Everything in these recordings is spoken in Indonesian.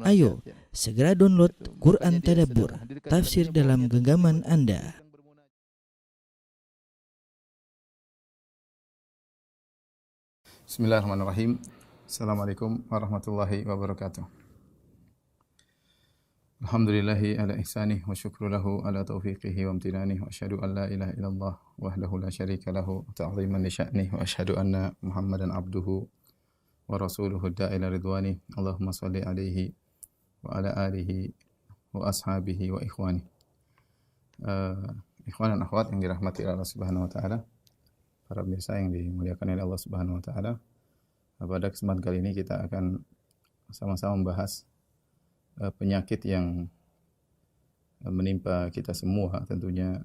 Ayo, segera download Quran Tadabbur, tafsir dalam genggaman Anda. Bismillahirrahmanirrahim. Assalamualaikum warahmatullahi wabarakatuh. Alhamdulillahi ala ihsanih wa syukru lahu ala taufiqihi wa amtinanih wa asyhadu an la ilaha illallah wahdahu la syarika lahu ta'ziman li sya'nih wa asyhadu anna Muhammadan abduhu wa rasuluhu da'ila ridwani. Allahumma shalli alaihi wa ala alihi wa ashabihi wa ikhwani. Ikhwan dan akhwat yang dirahmati Allah Subhanahu wa taala, para pemirsa yang dimuliakan oleh Allah Subhanahu wa taala. Pada kesempatan kali ini kita akan sama-sama membahas penyakit yang menimpa kita semua. Tentunya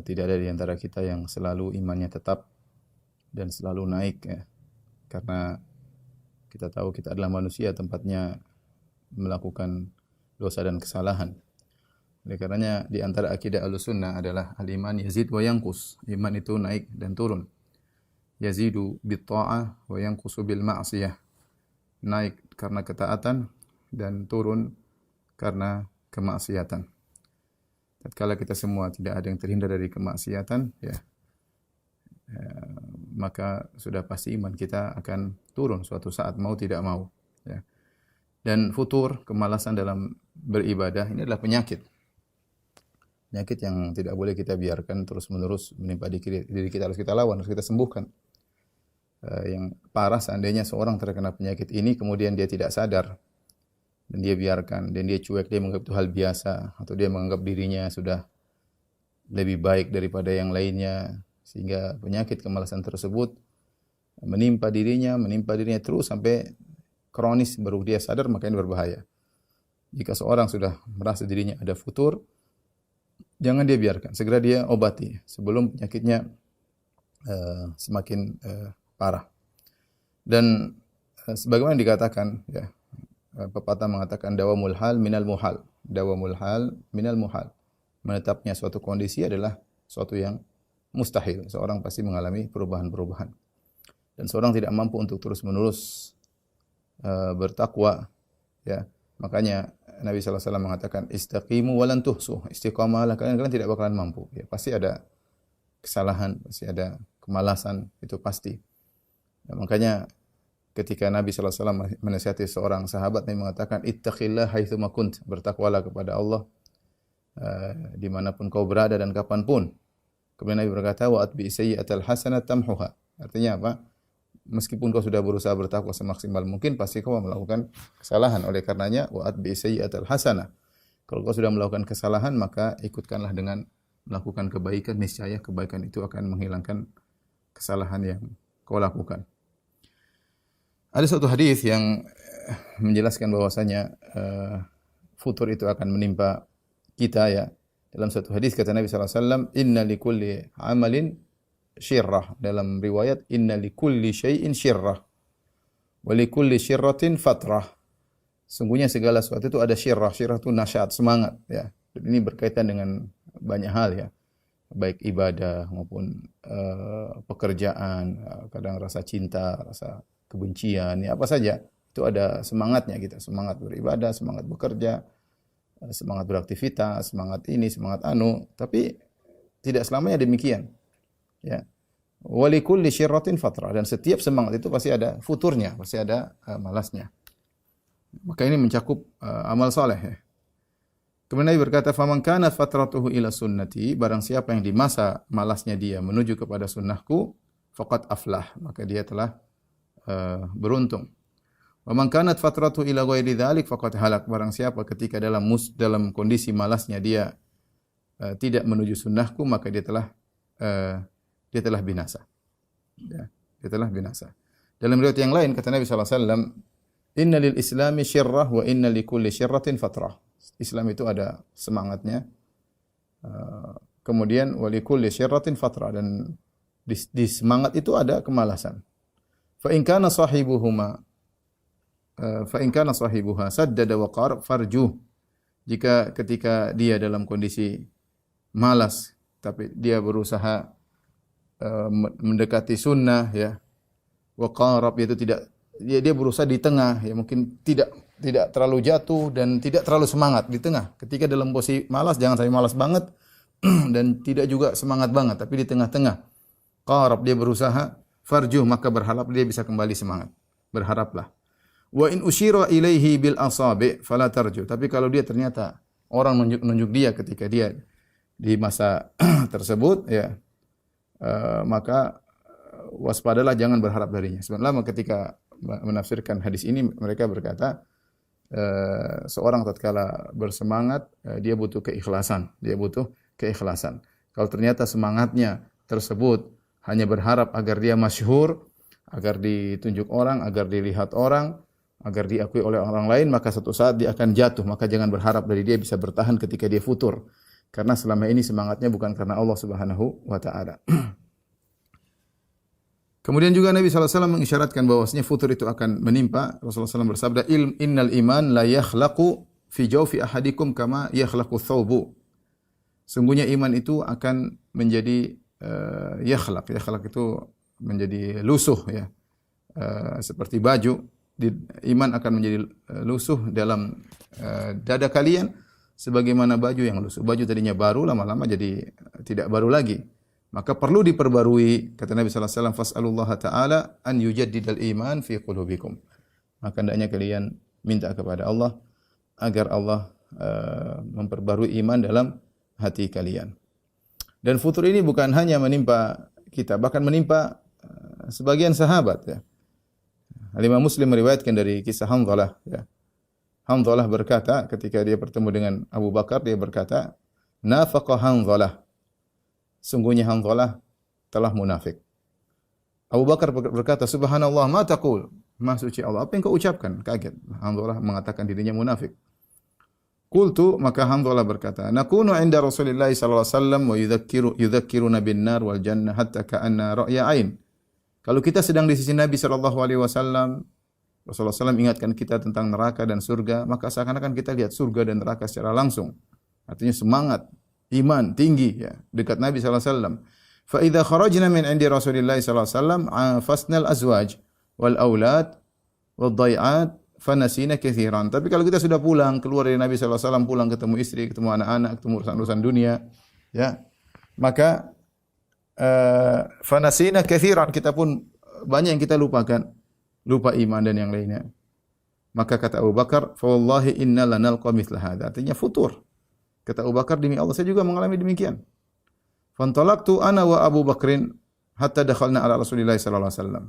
tidak ada di antara kita yang selalu imannya tetap dan selalu naik, ya. Karena kita tahu kita adalah manusia, tempatnya melakukan dosa dan kesalahan. Oleh karenanya di antara akidah Ahlussunnah adalah al-iman yazid wa yanqus. Iman itu naik dan turun. Yazidu bit-tha'ah wa yanqusu bil ma'siyah. Naik karena ketaatan dan turun karena kemaksiatan. Tatkala kita semua tidak ada yang terhindar dari kemaksiatan, maka sudah pasti iman kita akan turun suatu saat, mau tidak mau, ya. Dan futur, kemalasan dalam beribadah, ini adalah penyakit. Penyakit yang tidak boleh kita biarkan terus-menerus menimpa diri kita, harus kita lawan, harus kita sembuhkan. Yang parah seandainya seorang terkena penyakit ini, kemudian dia tidak sadar, dan dia biarkan, dan dia cuek, dia menganggap itu hal biasa, atau dia menganggap dirinya sudah lebih baik daripada yang lainnya, sehingga penyakit kemalasan tersebut menimpa dirinya terus sampai kronis, baru dia sadar, maka ini berbahaya. Jika seorang sudah merasa dirinya ada futur, jangan dia biarkan, segera dia obati sebelum penyakitnya semakin parah. Dan sebagaimana dikatakan, ya, pepatah mengatakan dawamul hal minal muhal. Dawamul hal minal muhal. Menetapnya suatu kondisi adalah suatu yang mustahil. Seorang pasti mengalami perubahan-perubahan. Dan seorang tidak mampu untuk terus-menerus bertakwa, ya. Makanya Nabi SAW mengatakan istaqimu walan tuhsuh. Istiqamalah, kalian tidak bakalan mampu. Ya, pasti ada kesalahan, pasti ada kemalasan, itu pasti. Ya, makanya ketika Nabi SAW menasihati seorang sahabat, Nabi mengatakan ittaqillah haitsu ma kunt, bertakwalah kepada Allah dimanapun kau berada dan kapanpun. Kemudian Nabi berkata wa atbi sayyi'atal hasanat tamhuha. Artinya apa? Meskipun kau sudah berusaha bertakwa semaksimal mungkin, pasti kau melakukan kesalahan. Oleh karenanya wa atbi sayyi'atal hasanah. Kalau kau sudah melakukan kesalahan, maka ikutkanlah dengan melakukan kebaikan, niscaya kebaikan itu akan menghilangkan kesalahan yang kau lakukan. Ada suatu hadis yang menjelaskan bahwasanya futur itu akan menimpa kita, ya. Dalam satu hadis kata Nabi SAW, inna likulli amalin syirrah. Dalam riwayat, inna likulli syai'in syirrah. Wa likulli syirratin fatrah. Sungguhnya segala sesuatu itu ada syirrah. Syirrah itu nasihat, semangat, ya. Dan ini berkaitan dengan banyak hal, ya. Baik ibadah maupun pekerjaan, kadang rasa cinta, rasa kebencian, ya apa saja. Itu ada semangatnya kita. Semangat beribadah, semangat bekerja, semangat beraktivitas, semangat ini, semangat anu, tapi tidak selamanya demikian, ya. Walikulli syirratin fatrah, dan setiap semangat itu pasti ada futurnya, pasti ada malasnya. Maka ini mencakup amal saleh, ya. Kemudian Nabi berkata, "Faman kanat fatratuhu ila sunnati", barang siapa yang di masa malasnya dia menuju kepada sunnahku, faqad aflah, maka dia telah beruntung. Wa man kanat fatratu ila ghairi dzalik faqad halak, barang siapa ketika dalam kondisi malasnya dia tidak menuju sunnahku, maka dia telah binasa. Ya, dia telah binasa. Dalam riwayat yang lain kata Nabi sallallahu alaihi wasallam, "Inna lil islami syirrah wa inna likulli syirratin fatrah." Islam itu ada semangatnya. Kemudian wa likulli syirratin fatrah, dan di semangat itu ada kemalasan. Fa in kana sahibuha saddada wa qarab farjuh. Jika ketika dia dalam kondisi malas tapi dia berusaha mendekati sunnah, ya, wa qarab, yaitu tidak dia berusaha di tengah, ya mungkin tidak terlalu jatuh dan tidak terlalu semangat di tengah. Ketika dalam posisi malas jangan sampai malas banget dan tidak juga semangat banget, tapi di tengah-tengah. Qarab, dia berusaha, farjuh, maka berharap dia bisa kembali semangat. Berharaplah. Wa in usyira ilaihi bil asabi fala tarju. Tapi kalau dia ternyata orang nunjuk dia ketika dia di masa tersebut, ya maka waspadalah, jangan berharap darinya. Sebenarnya ketika menafsirkan hadis ini mereka berkata seorang tatkala bersemangat dia butuh keikhlasan. Kalau ternyata semangatnya tersebut hanya berharap agar dia masyhur, agar ditunjuk orang, agar dilihat orang, agar diakui oleh orang lain, maka suatu saat dia akan jatuh. Maka jangan berharap dari dia bisa bertahan ketika dia futur. Karena selama ini semangatnya bukan karena Allah Subhanahu wa taala. Kemudian juga Nabi SAW mengisyaratkan bahwasanya futur itu akan menimpa. Rasulullah SAW bersabda, innal iman la yakhlaqu fi jawfi ahadikum kama yakhlaqu thawbu. Sungguhnya iman itu akan menjadi yakhlaq. Yakhlaq itu menjadi lusuh, ya. Seperti baju. Iman akan menjadi lusuh dalam dada kalian sebagaimana baju yang lusuh. Baju tadinya baru, lama-lama jadi tidak baru lagi. Maka perlu diperbarui, kata Nabi sallallahu alaihi wasallam, fas'alullaha ta'ala an yujaddidal iman fi qulubikum. Maka hendaknya kalian minta kepada Allah agar Allah memperbarui iman dalam hati kalian. Dan futur ini bukan hanya menimpa kita, bahkan menimpa sebagian sahabat, ya. Imam Muslim meriwayatkan dari kisah Hanzalah, ya. Hanzalah berkata ketika dia bertemu dengan Abu Bakar, dia berkata, nafaqa Hanzalah. Sungguhnya Hanzalah telah munafik. Abu Bakar berkata, subhanallah, ma taqul? Maha suci Allah, apa yang kau ucapkan? Kaget. Hanzalah mengatakan dirinya munafik. Qultu, maka Hanzalah berkata, nakunu inda Rasulillah sallallahu alaihi wasallam wa yudzakkiruna bin nar wal jannah hatta ka'anna ra'ya ain. Kalau kita sedang di sisi Nabi sallallahu alaihi wasallam, Rasulullah SAW ingatkan kita tentang neraka dan surga, maka seakan-akan kita lihat surga dan neraka secara langsung. Artinya semangat, iman tinggi, ya, dekat Nabi sallallahu alaihi wasallam. Fa idza kharajna min indi Rasulillah sallallahu alaihi wasallam fasnal azwaj wal aulad wad dhai'at fanasina katsiran. Tapi kalau kita sudah pulang, keluar dari Nabi sallallahu alaihi wasallam, pulang ketemu istri, ketemu anak-anak, ketemu urusan-urusan dunia, ya, maka fanasina katsiran, kita pun banyak yang kita lupakan, lupa iman dan yang lainnya. Maka kata Abu Bakar, fa wallahi inna lanalqa mithla hadza. Artinya futur. Kata Abu Bakar, demi Allah saya juga mengalami demikian. Fantalaqtu ana wa Abu Bakrin hatta dakhalna ala Rasulillah sallallahu alaihi wasallam.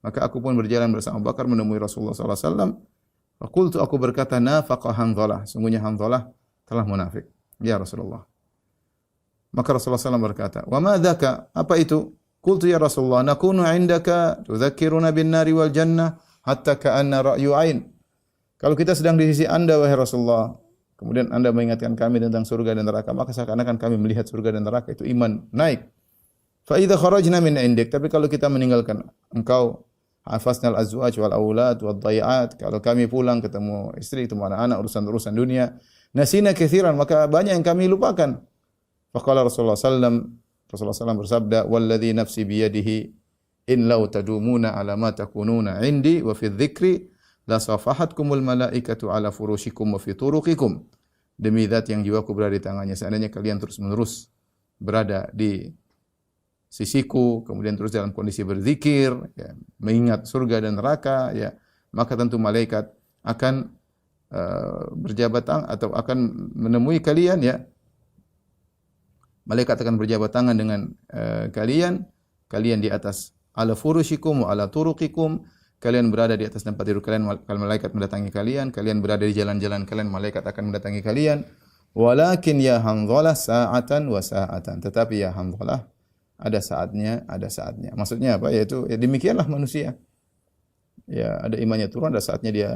Maka aku pun berjalan bersama Abu Bakar menemui Rasulullah sallallahu alaihi wasallam. Faqultu, aku berkata, nafaqa Hanzalah. Sungguhnya Hanzalah telah munafik. Ya Rasulullah. Maka Rasulullah SAW berkata, wa ma dzaka? Apa itu? Qultu ya Rasulullah, nakunu indaka tudzakkiruna bin nari wal jannah hatta ka'anna ra'yu ain. Kalau kita sedang di sisi Anda wahai Rasulullah, kemudian Anda mengingatkan kami tentang surga dan neraka, maka seakan-akan kami melihat surga dan neraka, itu iman naik. Fa idza kharajna min indik, tapi kalau kita meninggalkan engkau, hafasnal azwaj wal aulad wad dhai'at, kalau kami pulang ketemu istri, ketemu anak-anak, urusan-urusan dunia, nasina katsiran, maka banyak yang kami lupakan. Faqala Rasulullah SAW bersabda, walladzi nafsi biyadihi in law tadumuna ala ma takununa indi wa fi dzikri la safahatkumul malaikatu ala furushikum wa fi turuqikum. Demi zat yang jiwaku berada di tangannya, seandainya kalian terus-menerus berada di sisiku, kemudian terus dalam kondisi berzikir, ya, mengingat surga dan neraka, ya, maka tentu malaikat akan berjabat tangan atau akan menemui kalian, ya. Malaikat akan berjabat tangan dengan kalian di atas ala furushikum wa ala turuqikum, kalian berada di atas tempat tidur kalian, malaikat mendatangi kalian berada di jalan-jalan kalian, malaikat akan mendatangi kalian. Walakin ya Hanzalah sa'atan wa sa'atan. Tetapi ya Hanzalah, ada saatnya. Maksudnya apa? Yaitu ya demikianlah manusia. Ya, ada imannya turun, ada saatnya dia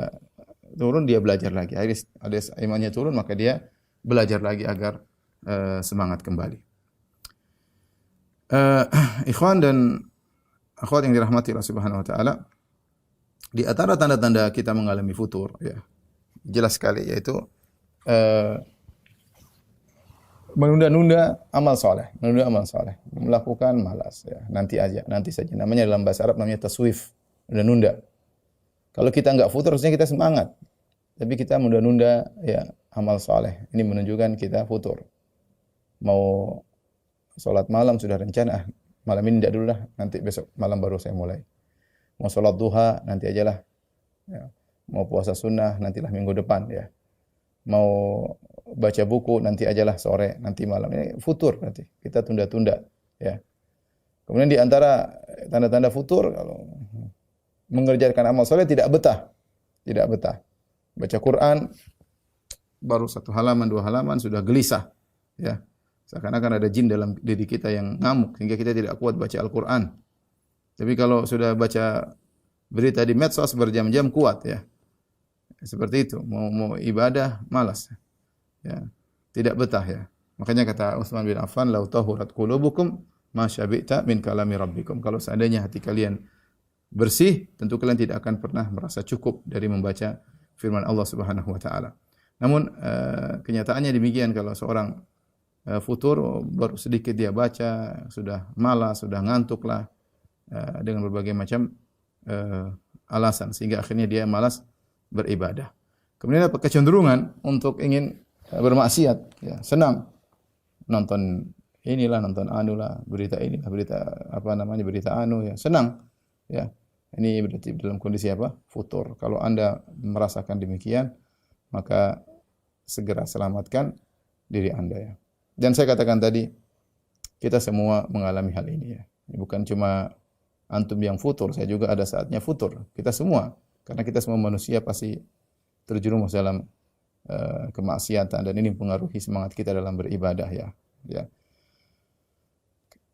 turun, dia belajar lagi. Ada imannya turun, maka dia belajar lagi agar semangat kembali. Ikhwan dan akhwat yang dirahmati Allah Subhanahu wa taala, di antara tanda-tanda kita mengalami futur, ya, jelas sekali, yaitu menunda-nunda amal soleh, melakukan malas, ya, nanti saja. Namanya dalam bahasa Arab namanya taswif, menunda. Kalau kita enggak futur, harusnya kita semangat. Tapi kita menunda-nunda ya amal soleh. Ini menunjukkan kita futur. Mau sholat malam sudah rencana, malam ini tidak dulu lah, nanti besok malam baru saya mulai. Mau sholat duha, nanti ajalah. Ya. Mau puasa sunnah, nantilah minggu depan. Ya. Mau baca buku, nanti ajalah sore, nanti malam. Ini futur nanti. Kita tunda-tunda. Ya. Kemudian di antara tanda-tanda futur, kalau mengerjakan amal soleh tidak betah. Tidak betah. Baca Quran, baru 1 halaman, 2 halaman, sudah gelisah. Ya. Seakan-akan ada jin dalam diri kita yang ngamuk, sehingga kita tidak kuat baca Al-Quran. Tapi kalau sudah baca berita di medsos berjam-jam, kuat ya. Seperti itu. Mau ibadah, malas. Ya. Tidak betah ya. Makanya kata Utsman bin Affan, "Lau tahurat qulubukum ma syabi'ta min kalami rabbikum." Kalau seandainya hati kalian bersih, tentu kalian tidak akan pernah merasa cukup dari membaca firman Allah Subhanahu wa taala. Namun kenyataannya demikian, kalau seorang futur baru sedikit dia baca, sudah malas, sudah ngantuklah dengan berbagai macam alasan, sehingga akhirnya dia malas beribadah. Kemudian ada kecenderungan untuk ingin bermaksiat, ya, senang nonton inilah, nonton anulah, berita inilah, berita anu ya, senang ya. Ini berarti dalam kondisi apa? Futur. Kalau Anda merasakan demikian, maka segera selamatkan diri Anda ya. Dan saya katakan tadi, kita semua mengalami hal ini ya. Bukan cuma antum yang futur, saya juga ada saatnya futur. Kita semua, karena kita semua manusia pasti terjerumus dalam kemaksiatan, dan ini mempengaruhi semangat kita dalam beribadah ya. Ya.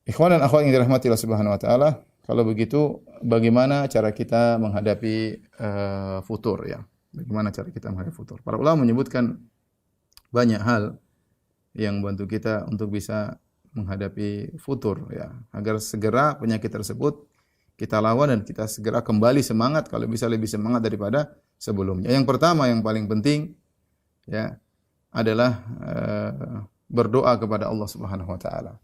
Ikhwan dan akhwat yang dirahmati Allah Subhanahu wa taala, kalau begitu bagaimana cara kita menghadapi futur ya? Bagaimana cara kita menghadapi futur? Para ulama menyebutkan banyak hal yang membantu kita untuk bisa menghadapi futur ya, agar segera penyakit tersebut kita lawan dan kita segera kembali semangat, kalau bisa lebih semangat daripada sebelumnya. Yang pertama yang paling penting ya adalah berdoa kepada Allah Subhanahu wa taala.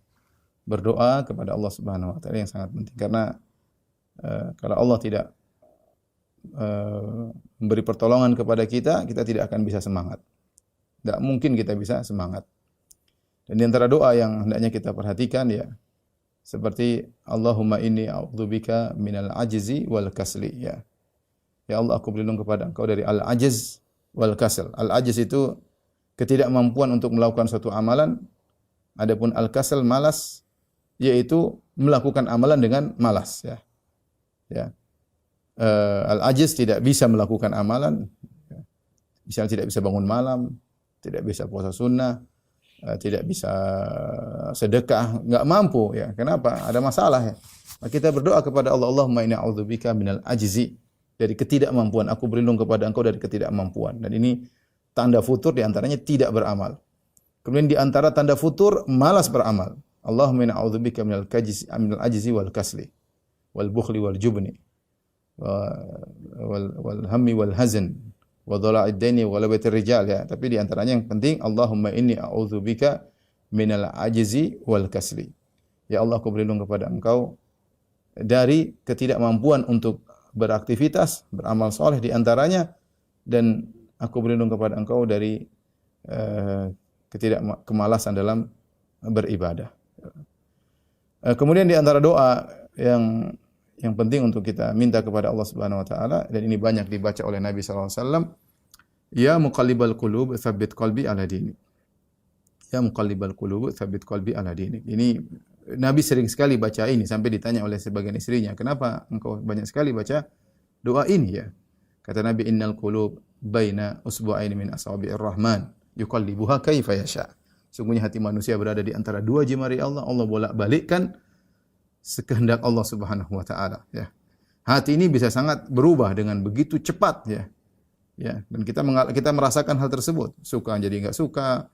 Berdoa kepada Allah Subhanahu wa taala yang sangat penting, karena kalau Allah tidak memberi pertolongan kepada kita, kita tidak akan bisa semangat. Tidak mungkin kita bisa semangat. Dan di antara doa yang hendaknya kita perhatikan ya, seperti Allahumma inni a'udzubika minal ajzi wal kasli ya. Ya Allah, aku berlindung kepada Engkau dari al-ajz wal kasl. Al-ajz itu ketidakmampuan untuk melakukan suatu amalan. Adapun al-kasl, malas, yaitu melakukan amalan dengan malas ya. Ya. Al-ajz tidak bisa melakukan amalan. Misalnya tidak bisa bangun malam, tidak bisa puasa sunnah, tidak bisa sedekah, enggak mampu ya. Kenapa? Ada masalah ya. Maka kita berdoa kepada Allah, Allahumma inni a'udzubika minal ajzi, dari ketidakmampuan. Aku berlindung kepada Engkau dari ketidakmampuan. Dan ini tanda futur, di antaranya tidak beramal. Kemudian di antara tanda futur, malas beramal. Allahumma inni a'udzubika minal ajzi wal kasli wal bukhli wal jubni wal hammi wal hazn wa dhala'id daini wa labatir rijal ya. Tapi di antaranya yang penting, Allahumma inni a'udzubika minal ajzi wal kasli. Ya Allah, aku berlindung kepada Engkau dari ketidakmampuan untuk beraktivitas, beramal soleh di antaranya, dan aku berlindung kepada Engkau dari kemalasan dalam beribadah. Kemudian di antara doa yang penting untuk kita minta kepada Allah Subhanahu wa taala, dan ini banyak dibaca oleh Nabi sallallahu alaihi wasallam, ya muqallibal qulub tsabbit qalbi ala dinik. Ya muqallibal qulub tsabbit qalbi ala dinik. Ini Nabi sering sekali baca ini, sampai ditanya oleh sebagian istrinya, "Kenapa engkau banyak sekali baca doa ini ya?" Kata Nabi, "Innal qulub baina usbu'aini min asabi'ir rahman yuqallibuha kaifa yasha." Sungguhnya hati manusia berada di antara 2 jemari Allah. Allah bolak-balikkan sekehendak Allah Subhanahu wa taala ya. Hati ini bisa sangat berubah dengan begitu cepat ya. Ya, dan kita merasakan hal tersebut. Suka jadi enggak suka,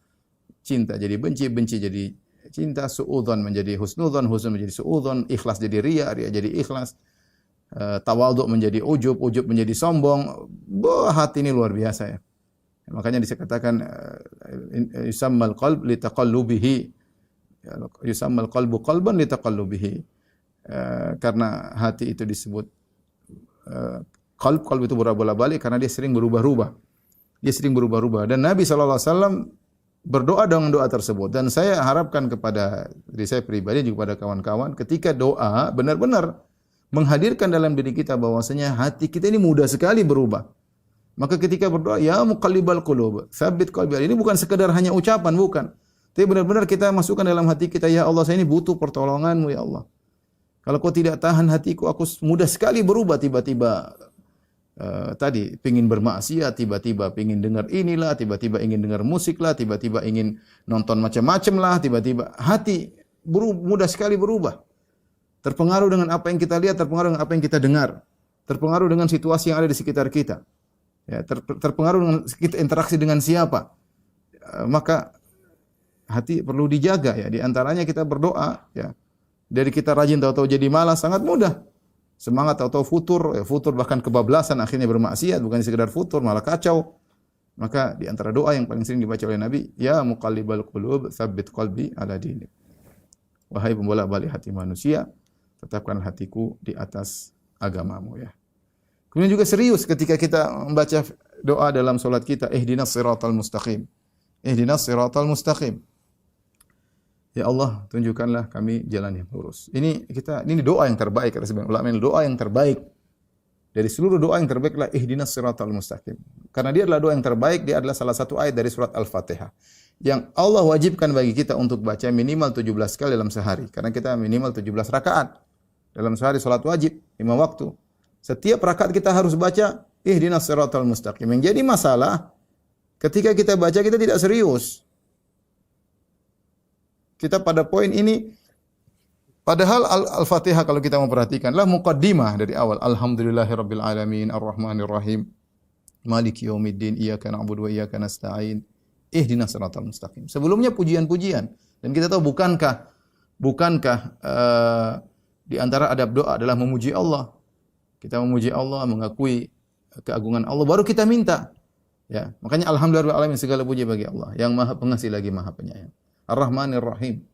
cinta jadi benci, benci jadi cinta, suudzon menjadi husnudzon, husnul menjadi suudzon, ikhlas jadi riya, riya jadi ikhlas, tawadhu menjadi ujub, ujub menjadi sombong. Hati ini luar biasa ya. Makanya dikatakan yusammal qalb li taqallubihi. Yusammal qalbu qalban li taqallubihi. Karena hati itu disebut Qalb itu berbolak-balik karena dia sering berubah-ubah. Dia sering berubah-ubah. Dan Nabi SAW berdoa dengan doa tersebut. Dan saya harapkan kepada diri saya pribadi juga kepada kawan-kawan, ketika doa benar-benar menghadirkan dalam diri kita bahwasanya hati kita ini mudah sekali berubah. Maka ketika berdoa, ya muqallibal qulub, tsabbit qalbi. Ini bukan sekedar hanya ucapan, bukan. Tapi benar-benar kita masukkan dalam hati kita, ya Allah, saya ini butuh pertolongan-Mu, ya Allah. Kalau Kau tidak tahan hatiku, aku mudah sekali berubah tiba-tiba. Tadi pingin bermaksiat, tiba-tiba pingin dengar inilah, tiba-tiba ingin dengar musik lah, tiba-tiba ingin nonton macam-macam lah, tiba-tiba hati mudah sekali berubah. Terpengaruh dengan apa yang kita lihat, terpengaruh dengan apa yang kita dengar, terpengaruh dengan situasi yang ada di sekitar kita. Ya, terpengaruh dengan kita interaksi dengan siapa. Maka hati perlu dijaga ya. Di antaranya kita berdoa ya. Dari kita rajin tahu-tahu jadi malas sangat mudah. Semangat tahu-tahu futur bahkan kebablasan akhirnya bermaksiat, bukan sekedar futur malah kacau. Maka di antara doa yang paling sering dibaca oleh Nabi, ya muqallibal qulub tsabbit qalbi ala dinik. Wahai pembolak-balik hati manusia, tetapkan hatiku di atas agamamu ya. Kemudian juga serius ketika kita membaca doa dalam salat kita, ihdinas siratal mustaqim. Ihdinas siratal mustaqim. Ya Allah, tunjukkanlah kami jalan yang lurus. Ini doa yang terbaik kata sebagian ulama, doa yang terbaik. Dari seluruh doa yang terbaik adalah ihdinas siratal mustaqim. Karena dia adalah doa yang terbaik, dia adalah salah satu ayat dari surat Al-Fatihah. Yang Allah wajibkan bagi kita untuk baca minimal 17 kali dalam sehari. Karena kita minimal 17 rakaat. Dalam sehari salat wajib, 5 waktu. Setiap rakaat kita harus baca ihdinas siratal mustaqim. Yang jadi masalah ketika kita baca kita tidak serius. Kita pada poin ini padahal Al-Fatihah kalau kita mau perhatikan lah muqaddimah dari awal. Alhamdulillahirabbil alamin arrahmanir rahim maliki yaumiddin iyyaka na'budu wa iyyaka nasta'in ihdinas siratal mustaqim. Sebelumnya pujian-pujian dan kita tahu bukankah di antara adab doa adalah memuji Allah. Kita memuji Allah, mengakui keagungan Allah, baru kita minta. Ya, makanya alhamdulillah alamin segala puji bagi Allah yang Maha Pengasih lagi Maha Penyayang. Ar-Rahmanir Rahim.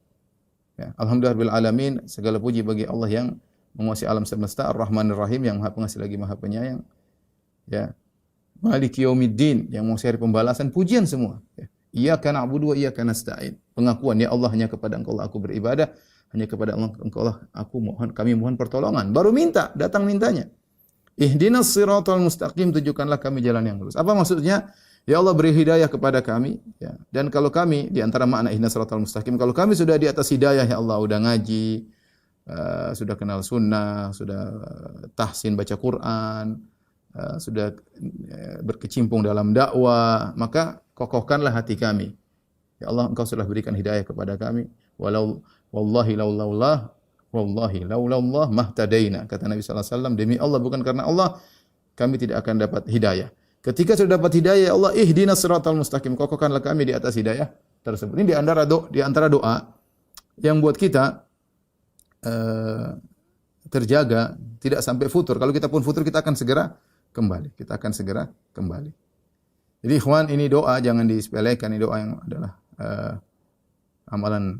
Ya, alhamdulillah alamin segala puji bagi Allah yang menguasai alam semesta, Ar-Rahmanir Rahim yang Maha Pengasih lagi Maha Penyayang. Ya. Maliki yaumiddin yang menguasai hari pembalasan, pujian semua. Ya. Iyyaka na'budu wa iyyaka nasta'in. Pengakuan ya Allah hanya kepada Engkau lah aku beribadah. Hanya kepada Allah Engkau lah kami mohon pertolongan. Baru minta, datang mintanya. Ihdinas siratal mustaqim, tunjukkanlah kami jalan yang lurus. Apa maksudnya? Ya Allah beri hidayah kepada kami. Ya. Dan kalau kami, di antara makna ihdinas siratal mustaqim, kalau kami sudah di atas hidayah, ya Allah, sudah ngaji, sudah kenal sunnah, sudah tahsin baca Quran, sudah berkecimpung dalam dakwah, maka kokohkanlah hati kami. Ya Allah, Engkau sudah berikan hidayah kepada kami. Wallahi laulallah mahtadaina. Kata Nabi sallallahu alaihi wasallam, demi Allah bukan karena Allah kami tidak akan dapat hidayah. Ketika sudah dapat hidayah, ya Allah ihdinas siratal mustaqim, kokohkanlah kami di atas hidayah tersebut. Ini di antara doa yang buat kita terjaga, tidak sampai futur. Kalau kita pun futur kita akan segera kembali. Jadi ikhwan, ini doa jangan disepelekan, ini doa yang adalah amalan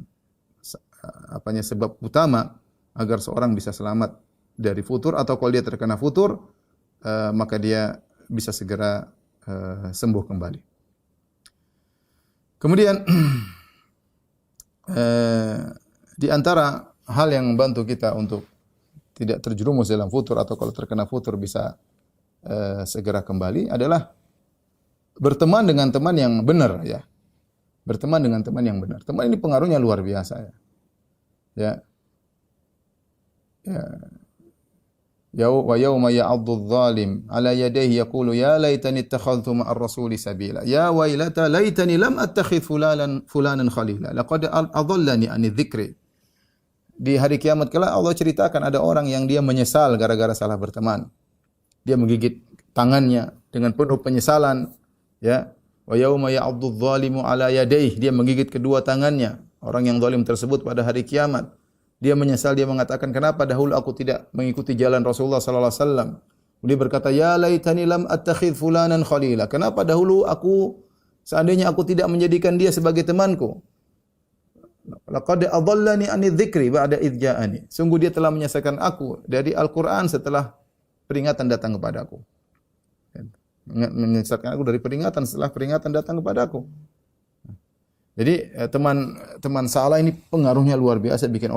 sebab utama agar seorang bisa selamat dari futur, atau kalau dia terkena futur maka dia bisa segera sembuh kembali. Kemudian di antara hal yang membantu kita untuk tidak terjerumus dalam futur, atau kalau terkena futur bisa segera kembali, adalah berteman dengan teman yang benar ya. Berteman dengan teman yang benar. Teman ini pengaruhnya luar biasa ya. Wa yauma ya'addu adh-dhalim 'ala yadayhi yaqulu ya laitani ittakhadhtu ma'ar rasuli sabila. Ya wailata laitani lam attakhidh fulanan khalila. Laqad adallani 'ani dzikri. Di hari kiamat kelak Allah ceritakan ada orang yang dia menyesal gara-gara salah berteman. Dia menggigit tangannya dengan penuh penyesalan, ya. Wa yauma ya'addu adh-dhalimu 'ala yadayhi, dia menggigit kedua tangannya. Orang yang zalim tersebut pada hari kiamat, dia menyesal, dia mengatakan, kenapa dahulu aku tidak mengikuti jalan Rasulullah sallallahu alaihi wasallam. Dia berkata, ya laitani lam attakhidh fulanan khalila. Kenapa dahulu seandainya aku tidak menjadikan dia sebagai temanku. Laqad adallani 'ani dzikri ba'da idh ja'ani. Sungguh dia telah menyesatkan aku dari Al-Qur'an setelah peringatan datang kepadaku. menyesatkan aku dari peringatan setelah peringatan datang kepadaku. Jadi teman salah ini pengaruhnya luar biasa, bikin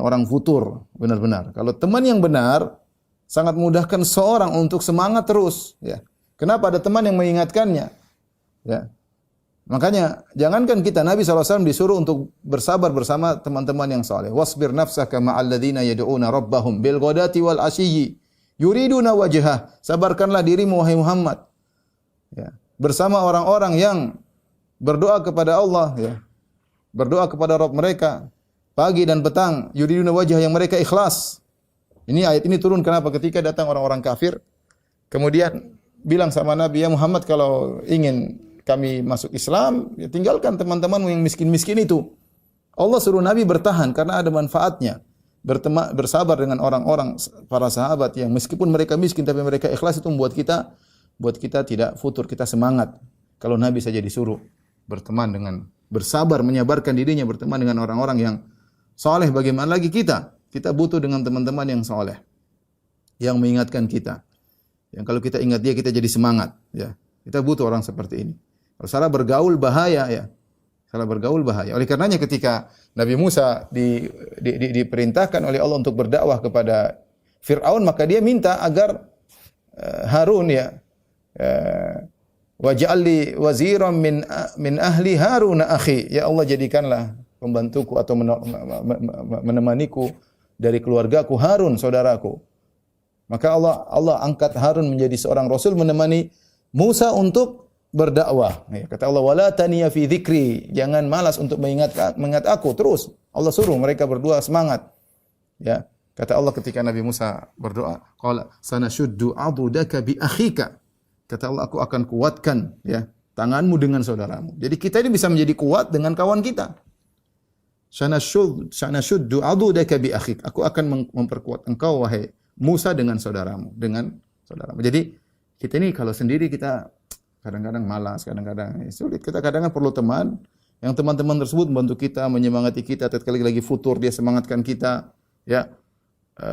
orang futur benar-benar. Kalau teman yang benar sangat mudahkan seorang untuk semangat terus, ya. Kenapa? Ada teman yang mengingatkannya. Ya. Makanya jangankan kita, Nabi SAW disuruh untuk bersabar bersama teman-teman yang saleh. Wasbir nafsaka ma'al ladzina yad'una rabbahum bil ghadati wal ashiyyi yuriduna wajhah. Sabarkanlah dirimu wahai Muhammad. Ya. Bersama orang-orang yang berdoa kepada Allah, ya. Berdoa kepada Rabb mereka pagi dan petang, yuriduna wajhah, yang mereka ikhlas. Ini ayat ini turun kenapa? Ketika datang orang-orang kafir kemudian bilang sama Nabi, ya Muhammad, kalau ingin kami masuk Islam, ya tinggalkan teman-teman yang miskin-miskin itu. Allah suruh Nabi bertahan karena ada manfaatnya. Bersabar dengan orang-orang para sahabat yang meskipun mereka miskin tapi mereka ikhlas, itu membuat kita tidak futur, kita semangat. Kalau Nabi saja disuruh bersabar, menyabarkan dirinya berteman dengan orang-orang yang saleh, bagaimana lagi kita? Kita butuh dengan teman-teman yang saleh, yang mengingatkan kita. Yang kalau kita ingat dia, kita jadi semangat, ya. Kita butuh orang seperti ini. Kalau salah bergaul bahaya, ya. Salah bergaul bahaya. Oleh karenanya ketika Nabi Musa diperintahkan oleh Allah untuk berdakwah kepada Fir'aun, maka dia minta agar Harun, ya, waj'al li waziran min ahli Harun akhi. Ya Allah, jadikanlah pembantuku atau menemaniku dari keluargaku Harun, saudaraku. Maka Allah angkat Harun menjadi seorang rasul menemani Musa untuk berdakwah. Ya, kata Allah, wala taniya fi dzikri, jangan malas untuk mengingat aku terus. Allah suruh mereka berdua semangat. Ya, kata Allah ketika Nabi Musa berdoa, qala sanashuddu adudaka bi akhika. Kata Allah, aku akan kuatkan, ya, tanganmu dengan saudaramu. Jadi kita ini bisa menjadi kuat dengan kawan kita. Sanashuddu adudaka bi akhik. Aku akan memperkuat engkau wahai Musa dengan saudaramu. Jadi kita ini kalau sendiri kita kadang-kadang malas, kadang-kadang sulit. Kita kadang-kadang perlu teman, yang teman-teman tersebut membantu kita, menyemangati kita, tatkala lagi futur dia semangatkan kita, ya.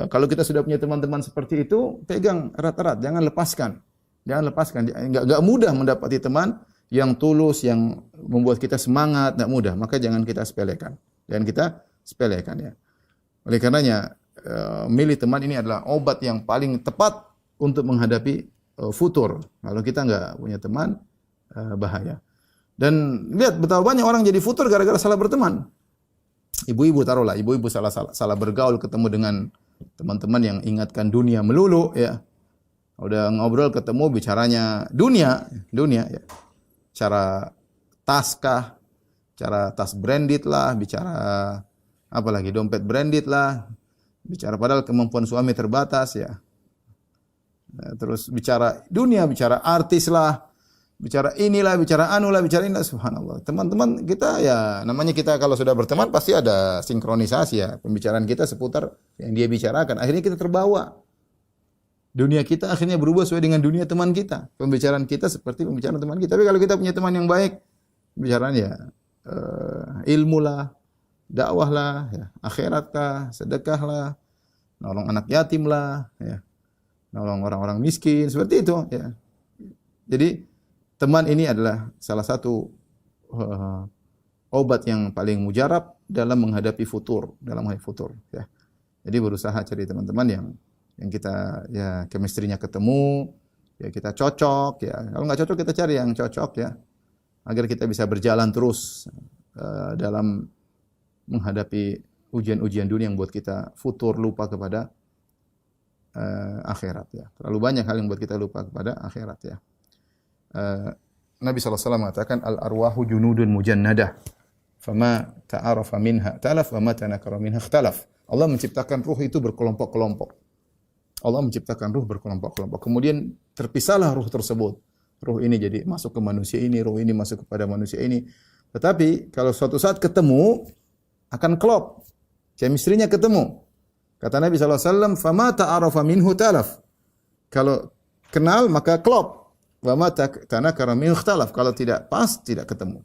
Kalau kita sudah punya teman-teman seperti itu, pegang erat-erat, jangan lepaskan. Enggak mudah mendapati teman yang tulus, yang membuat kita semangat, enggak mudah. Maka jangan kita sepelekan. Ya. Oleh karenanya milih teman ini adalah obat yang paling tepat untuk menghadapi futur. Kalau kita enggak punya teman, bahaya. Dan lihat betapa banyak orang jadi futur gara-gara salah berteman. Ibu-ibu salah bergaul, ketemu dengan teman-teman yang ingatkan dunia melulu, ya. Udah ngobrol ketemu bicaranya dunia, ya. Cara tas kah, cara tas branded lah, bicara apa lagi, dompet branded lah. Bicara padahal kemampuan suami terbatas, ya. Terus bicara dunia, bicara artis lah, bicara inilah, bicara anulah, bicara inilah, subhanallah. Teman-teman kita, ya, namanya kita kalau sudah berteman pasti ada sinkronisasi, ya. Pembicaraan kita seputar yang dia bicarakan. Akhirnya kita terbawa. Dunia kita akhirnya berubah sesuai dengan dunia teman kita. Pembicaraan kita seperti pembicaraan teman kita. Tapi kalau kita punya teman yang baik, bicaranya ya ilmu lah, dakwah lah, ya, akhirat lah, sedekah lah, nolong anak yatim lah, ya, nolong orang-orang miskin, seperti itu, ya. Jadi teman ini adalah salah satu obat yang paling mujarab dalam menghadapi futur, ya. Jadi berusaha cari teman-teman yang kita, ya, chemistry-nya ketemu, ya, kita cocok, ya. Kalau nggak cocok kita cari yang cocok, ya, agar kita bisa berjalan terus dalam menghadapi ujian-ujian dunia yang buat kita futur, lupa kepada akhirat, ya. Terlalu banyak hal yang buat kita lupa kepada akhirat, ya. Nabi SAW mengatakan al-arwahu junudun mujannadah fama ta'arafa minha talaf wa ma tanakara minha ikhtalaf. Allah menciptakan ruh itu berkelompok-kelompok. Kemudian terpisahlah ruh tersebut. Ruh ini jadi masuk ke manusia ini, ruh ini masuk kepada manusia ini. Tetapi kalau suatu saat ketemu akan klop. Chemistry-nya ketemu. Kata Nabi SAW, fama ta'arafa minhu talaf. Kalau kenal maka klop. Wa ma tanakara minhu ikhtalaf. Kalau tidak pas, tidak ketemu.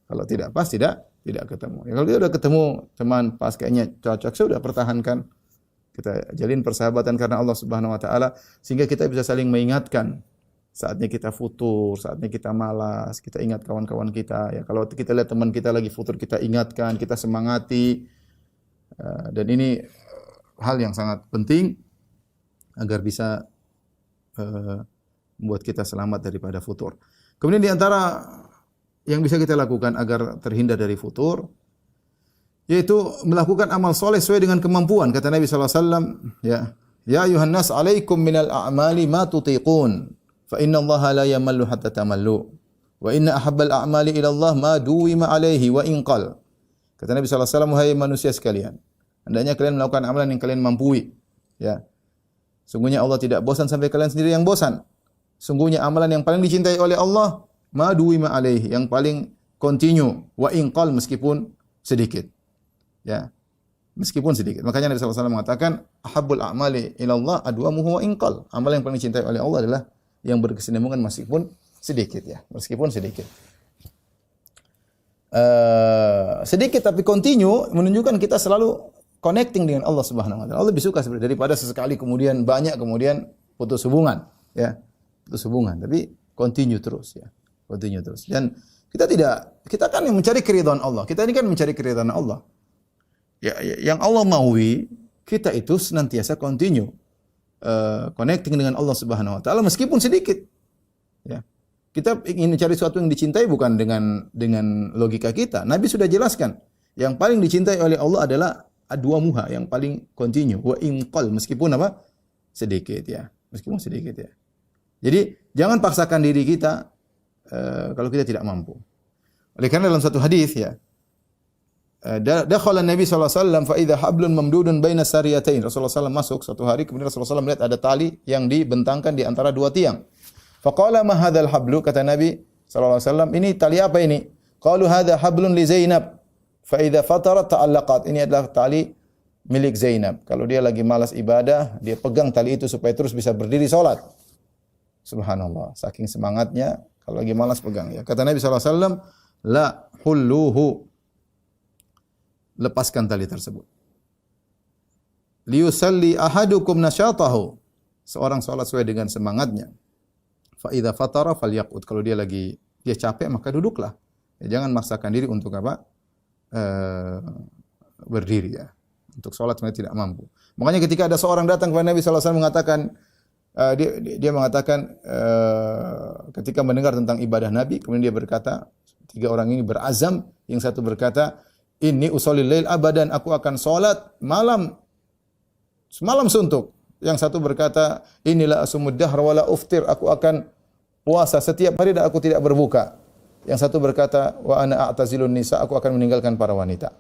Kalau tidak pas, tidak ketemu. Ya, kalau dia udah ketemu teman pas, kayaknya cocok, sudah pertahankan. Kita jalin persahabatan karena Allah Subhanahu wa taala, sehingga kita bisa saling mengingatkan, saatnya kita futur, saatnya kita malas, kita ingat kawan-kawan kita. Ya, kalau kita lihat teman kita lagi futur, kita ingatkan, kita semangati. Dan ini hal yang sangat penting agar bisa membuat kita selamat daripada futur. Kemudian di antara yang bisa kita lakukan agar terhindar dari futur, yaitu melakukan amal soleh sesuai dengan kemampuan. Kata Nabi SAW, ya ayuhan nas alaikum minal a'mali ma tutiqun. Fa inna Allah la yamallu hatta tamallu. Wa inna ahabbal a'mali ila Allah ma duwima alaihi wa inqal. Kata Nabi SAW, wahai manusia sekalian, hendaknya kalian melakukan amalan yang kalian mampu. Ya. Sungguhnya Allah tidak bosan sampai kalian sendiri yang bosan. Sungguhnya amalan yang paling dicintai oleh Allah, ma duwima alaihi, yang paling continue, wa inqal, meskipun sedikit. Ya. Meskipun sedikit. Makanya Nabi SAW mengatakan, ahabbul a'mali ila Allah adwamuhu wa inqal. Amalan yang paling dicintai oleh Allah adalah yang berkesinambungan meskipun sedikit, ya, meskipun sedikit. Sedikit tapi continue menunjukkan kita selalu connecting dengan Allah Subhanahu wa taala. Allah lebih suka seperti daripada sesekali kemudian banyak kemudian putus hubungan, ya. Putus hubungan, tapi continue terus, ya. Continue terus. Dan kita kan yang mencari keridhaan Allah. Kita ini kan mencari keridhaan Allah. Ya, yang Allah maui, kita itu senantiasa continue connecting dengan Allah Subhanahu wa taala meskipun sedikit. Ya. Kita ingin mencari sesuatu yang dicintai bukan dengan logika kita. Nabi sudah jelaskan, yang paling dicintai oleh Allah adalah adwamuha, yang paling continue, wa inqal, meskipun apa? Sedikit, ya. Meskipun sedikit, ya. Jadi jangan paksakan diri kita kalau kita tidak mampu. Oleh karena dalam satu hadis, ya, dakhala Nabi sallallahu alaihi wasallam fa idza hablun mamdudun baina sariyatain. Rasulullah SAW masuk suatu hari, kemudian Rasulullah SAW melihat ada tali yang dibentangkan di antara dua tiang. Faqala ma hadzal hablu, kata Nabi sallallahu alaihi wasallam, ini tali apa ini? Qalu hadza hablun li Zainab. Fa idza fatarat ta'allaqat. Ini adalah tali milik Zainab. Kalau dia lagi malas ibadah, dia pegang tali itu supaya terus bisa berdiri salat. Subhanallah, saking semangatnya kalau lagi malas pegang, ya. Kata Nabi sallallahu alaihi wasallam, la hulluhu, lepaskan tali tersebut. Liyusalli ahadukum nasyatahu, seorang salat sesuai dengan semangatnya. Fa idza fatara falyaqut, kalau dia capek maka duduklah. Ya, jangan maksakan diri untuk apa? Berdiri, ya. Untuk salat sebenarnya tidak mampu. Makanya ketika ada seorang datang kepada Nabi sallallahu alaihi wasallam mengatakan dia mengatakan ketika mendengar tentang ibadah Nabi, kemudian dia berkata, tiga orang ini berazam, yang satu berkata, inni usholil lail abadan, aku akan salat malam semalam suntuk. Yang satu berkata, inilah asumud dahr wala uftir, aku akan puasa setiap hari dan aku tidak berbuka. Yang satu berkata, wa ana a'tazilun nisa, aku akan meninggalkan para wanita.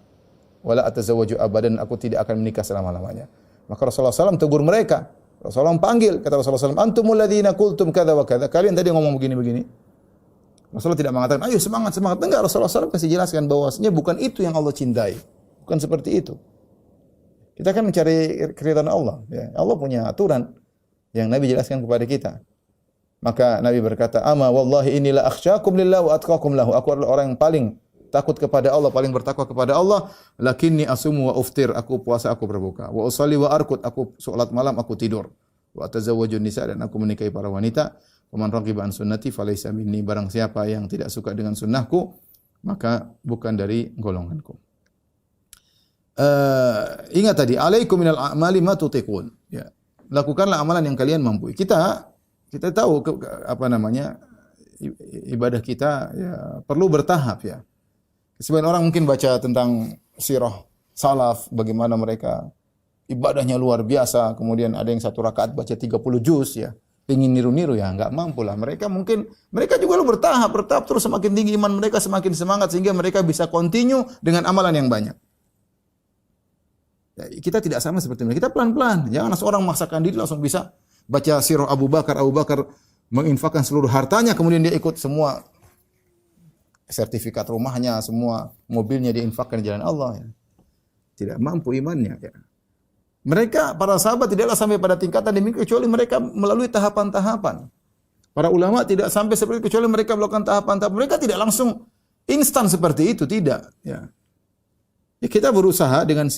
Wala atazawwaju abadan, aku tidak akan menikah selama-lamanya. Maka Rasulullah SAW tegur mereka. Rasulullah panggil, kata Rasulullah SAW, antumul ladzina qultum kadza wa kadza. Kalian tadi ngomong begini-begini. Rasulullah tidak mengatakan, ayo semangat. Enggak, Rasulullah SAW kasih jelaskan bahwasanya bukan itu yang Allah cintai. Bukan seperti itu. Kita kan mencari keridhaan Allah. Ya. Allah punya aturan yang Nabi jelaskan kepada kita. Maka Nabi berkata, ama wallahi inilah akhsyakum lillah wa atqakum lahu. Aku adalah orang yang paling takut kepada Allah, paling bertakwa kepada Allah. Lakinni asumu wa uftir, aku puasa, aku berbuka. Wa usalli wa arkud, aku salat malam, aku tidur. Wa atazawwajun nisa, dan aku menikahi para wanita. Faman raghiba an sunnati falaysa minni, barang siapa yang tidak suka dengan sunnahku maka bukan dari golonganku. Ingat tadi, alaikum minal a'mali ma tutiqun. Ya. Lakukanlah amalan yang kalian mampu. Kita tahu ibadah kita, ya, perlu bertahap, ya. Sebagian orang mungkin baca tentang sirah salaf, bagaimana mereka ibadahnya luar biasa, kemudian ada yang satu rakaat baca 30 juz, ya. Ingin niru-niru, ya, enggak mampu lah. Mereka juga bertahap terus, semakin tinggi iman mereka, semakin semangat sehingga mereka bisa continue dengan amalan yang banyak. Ya, kita tidak sama seperti mereka. Kita pelan-pelan. Jangan seorang memaksakan diri langsung bisa baca sirah Abu Bakar. Abu Bakar menginfakkan seluruh hartanya, kemudian dia ikut semua sertifikat rumahnya, semua mobilnya diinfakkan di jalan Allah. Ya. Tidak mampu imannya. Ya. Mereka, para sahabat tidaklah sampai pada tingkatan demikian kecuali mereka melalui tahapan-tahapan. Para ulama tidak sampai seperti kecuali mereka melakukan tahapan-tahapan. Mereka tidak langsung instan seperti itu, tidak. Ya. Ya, kita berusaha dengan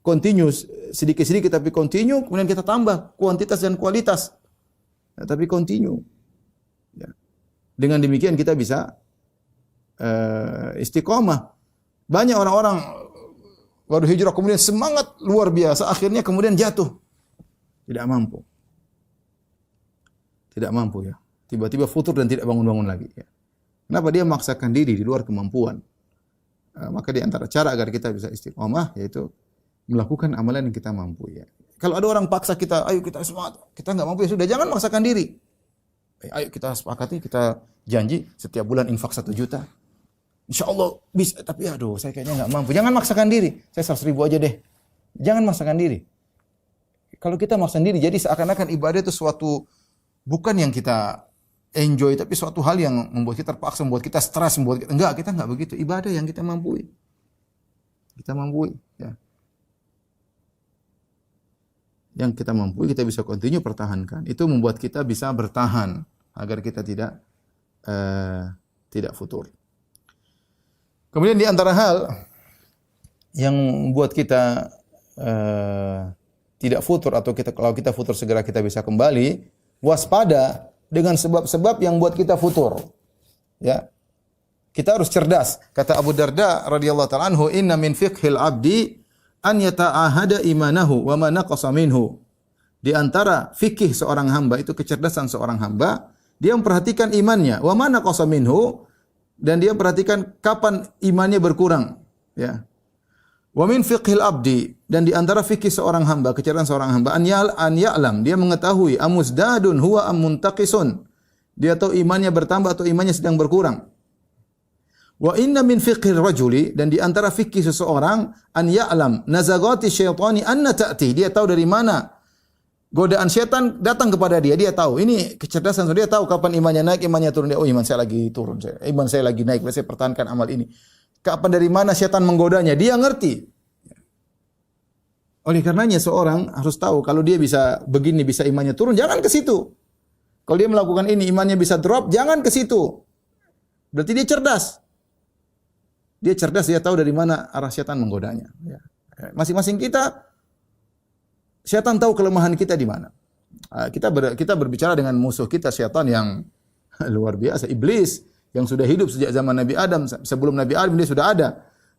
continuous, sedikit-sedikit tapi continue, kemudian kita tambah kuantitas dan kualitas. Ya, tapi continue. Dengan demikian kita bisa istiqomah. Banyak orang-orang baru hijrah kemudian semangat luar biasa, akhirnya kemudian jatuh. Tidak mampu. Tidak mampu ya. Tiba-tiba futur dan tidak bangun-bangun lagi ya. Kenapa? Dia memaksakan diri di luar kemampuan. Maka di antara cara agar kita bisa istiqomah yaitu melakukan amalan yang kita mampu ya. Kalau ada orang paksa kita, ayo kita semangat, kita enggak mampu ya sudah, jangan maksakan diri. Ayo kita sepakati, kita janji setiap bulan infak 1 juta. Insya Allah bisa, tapi aduh saya kayaknya enggak mampu. Jangan maksakan diri, saya 100 ribu aja deh. Jangan maksakan diri. Kalau kita maksakan diri, jadi seakan-akan ibadah itu suatu bukan yang kita enjoy, tapi suatu hal yang membuat kita terpaksa, membuat kita stres, membuat kita kita enggak begitu. Ibadah yang kita mampu. Kita mampu ya. Yang kita mampu kita bisa continue pertahankan. Itu membuat kita bisa bertahan agar kita tidak futur. Kemudian di antara hal yang membuat kita tidak futur atau kalau kita futur segera kita bisa kembali, waspada dengan sebab-sebab yang buat kita futur. Ya. Kita harus cerdas. Kata Abu Darda radhiyallahu ta'ala anhu, "Inna min fiqhil 'abdi an yata'ahada imanahu wa ma naqasa minhu." Di antara fikih seorang hamba itu kecerdasan seorang hamba, dia memperhatikan imannya, wa ma naqasa minhu, dan dia perhatikan kapan imannya berkurang, ya. Wa min fiqhil abdi, dan di antara fikih seorang hamba, kecerdasan seorang hamba, an ya'lam, dia mengetahui amuzdadun huwa am muntaqisun. Dia tahu imannya bertambah atau imannya sedang berkurang. Wa inna min fiqhir rajuli, dan di antara fikih seseorang, an ya'lam nazagati syaitani anna ta'ti. Dia tahu dari mana godaan setan datang kepada dia. Dia tahu. Ini kecerdasan. Dia tahu kapan imannya naik, imannya turun. Dia, oh iman saya lagi turun. Iman saya lagi naik. Saya pertahankan amal ini. Kapan dari mana setan menggodanya? Dia ngerti. Oleh karenanya seorang harus tahu kalau dia bisa begini, bisa imannya turun, jangan ke situ. Kalau dia melakukan ini, imannya bisa drop, jangan ke situ. Berarti dia cerdas. Dia cerdas, dia tahu dari mana arah setan menggodanya. Masing-masing kita, setan tahu kelemahan kita di mana. Kita berbicara dengan musuh kita, setan yang luar biasa, iblis yang sudah hidup sejak zaman Nabi Adam. Sebelum Nabi Adam dia sudah ada,